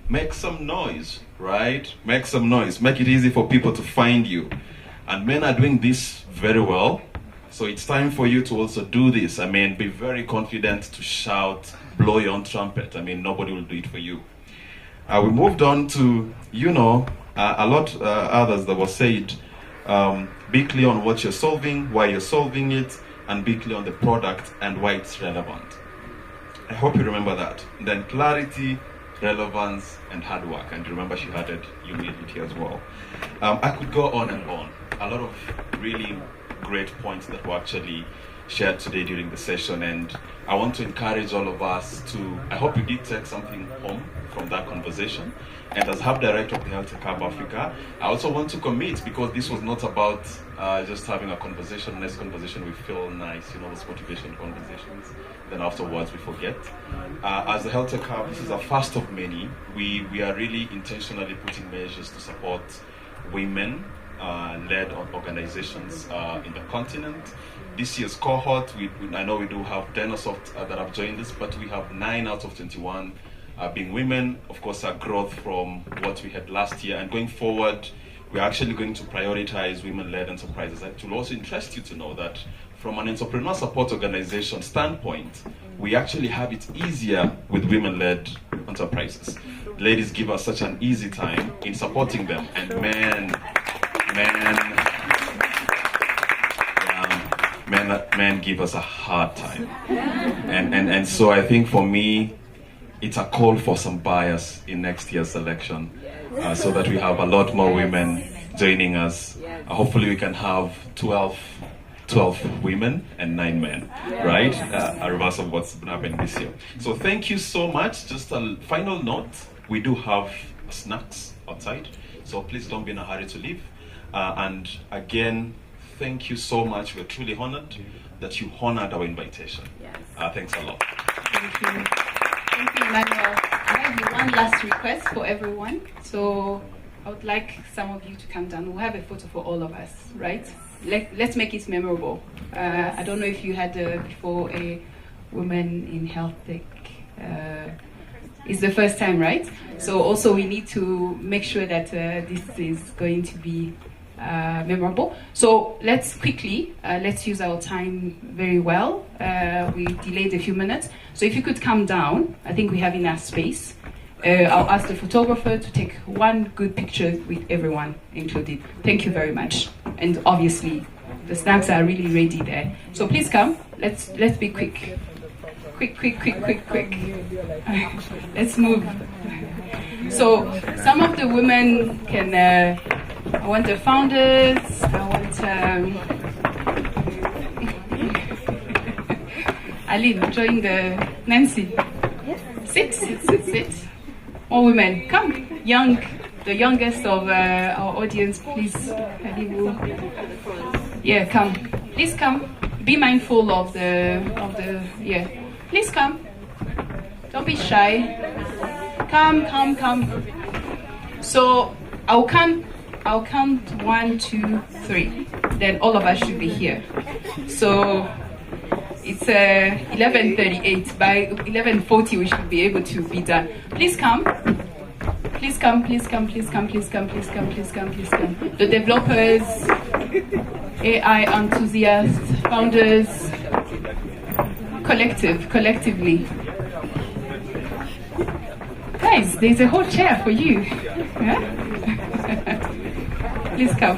make some noise, right? Make some noise. Make it easy for people to find you. And men are doing this very well. So it's time for you to also do this. Be very confident to shout, blow your own trumpet. Nobody will do it for you. We moved on to, a lot others that were said. Be clear on what you're solving, why you're solving it, and be clear on the product and why it's relevant. I hope you remember that. Then clarity, relevance, and hard work. And remember, she added humility as well. I could go on and on. A lot of really great points that were actually shared today during the session, and I want to encourage all of us to, I hope you did take something home from that conversation. And as Hub Director of the Health Tech Hub Africa, I also want to commit, because this was not about just having a conversation, nice conversation, we feel nice, those motivation conversations, then afterwards we forget. As the Health Tech Hub, this is a first of many. We are really intentionally putting measures to support women led organizations in the continent. This year's cohort, I know we do have Denosoft that have joined us, but we have 9 out of 21 being women. Of course, a growth from what we had last year. And going forward, we're actually going to prioritize women-led enterprises. It will also interest you to know that from an entrepreneur support organization standpoint, we actually have it easier with women-led enterprises. Ladies give us such an easy time in supporting them, and men give us a hard time. And so I think for me, it's a call for some bias in next year's election, so that we have a lot more women joining us. Hopefully we can have 12 women and 9 men, right? A reverse of what's been happening this year. So thank you so much. Just a final note, we do have snacks outside, so please don't be in a hurry to leave. And again, thank you so much. We're truly honored that you honored our invitation. Thanks a lot. Thank you. Thank you, Emmanuel. I have one last request for everyone. So I would like some of you to come down. We'll have a photo for all of us, right? Let's make it memorable. I don't know if you had before a woman in health tech. It's the first time, right? So also we need to make sure that this is going to be memorable. So let's quickly, let's use our time very well. We delayed a few minutes. So if you could come down, I think we have enough space. I'll ask the photographer to take one good picture with everyone included. Thank you very much. And obviously, the snacks are really ready there. So please come. Let's be quick. Quick. Let's move. So some of the women can. I want the founders. I want. Aline, join the Nancy. Sit. All women, come. The youngest of our audience, please. Yeah, come. Please come. Be mindful of the. Yeah. Please come. Don't be shy. Come. So I'll count 1, 2, 3. Then all of us should be here. So it's 11:38. By 11:40 we should be able to be done. Please come. Please come. The developers, AI enthusiasts, founders, collectively. Guys, there's a whole chair for you. Yeah? Please come.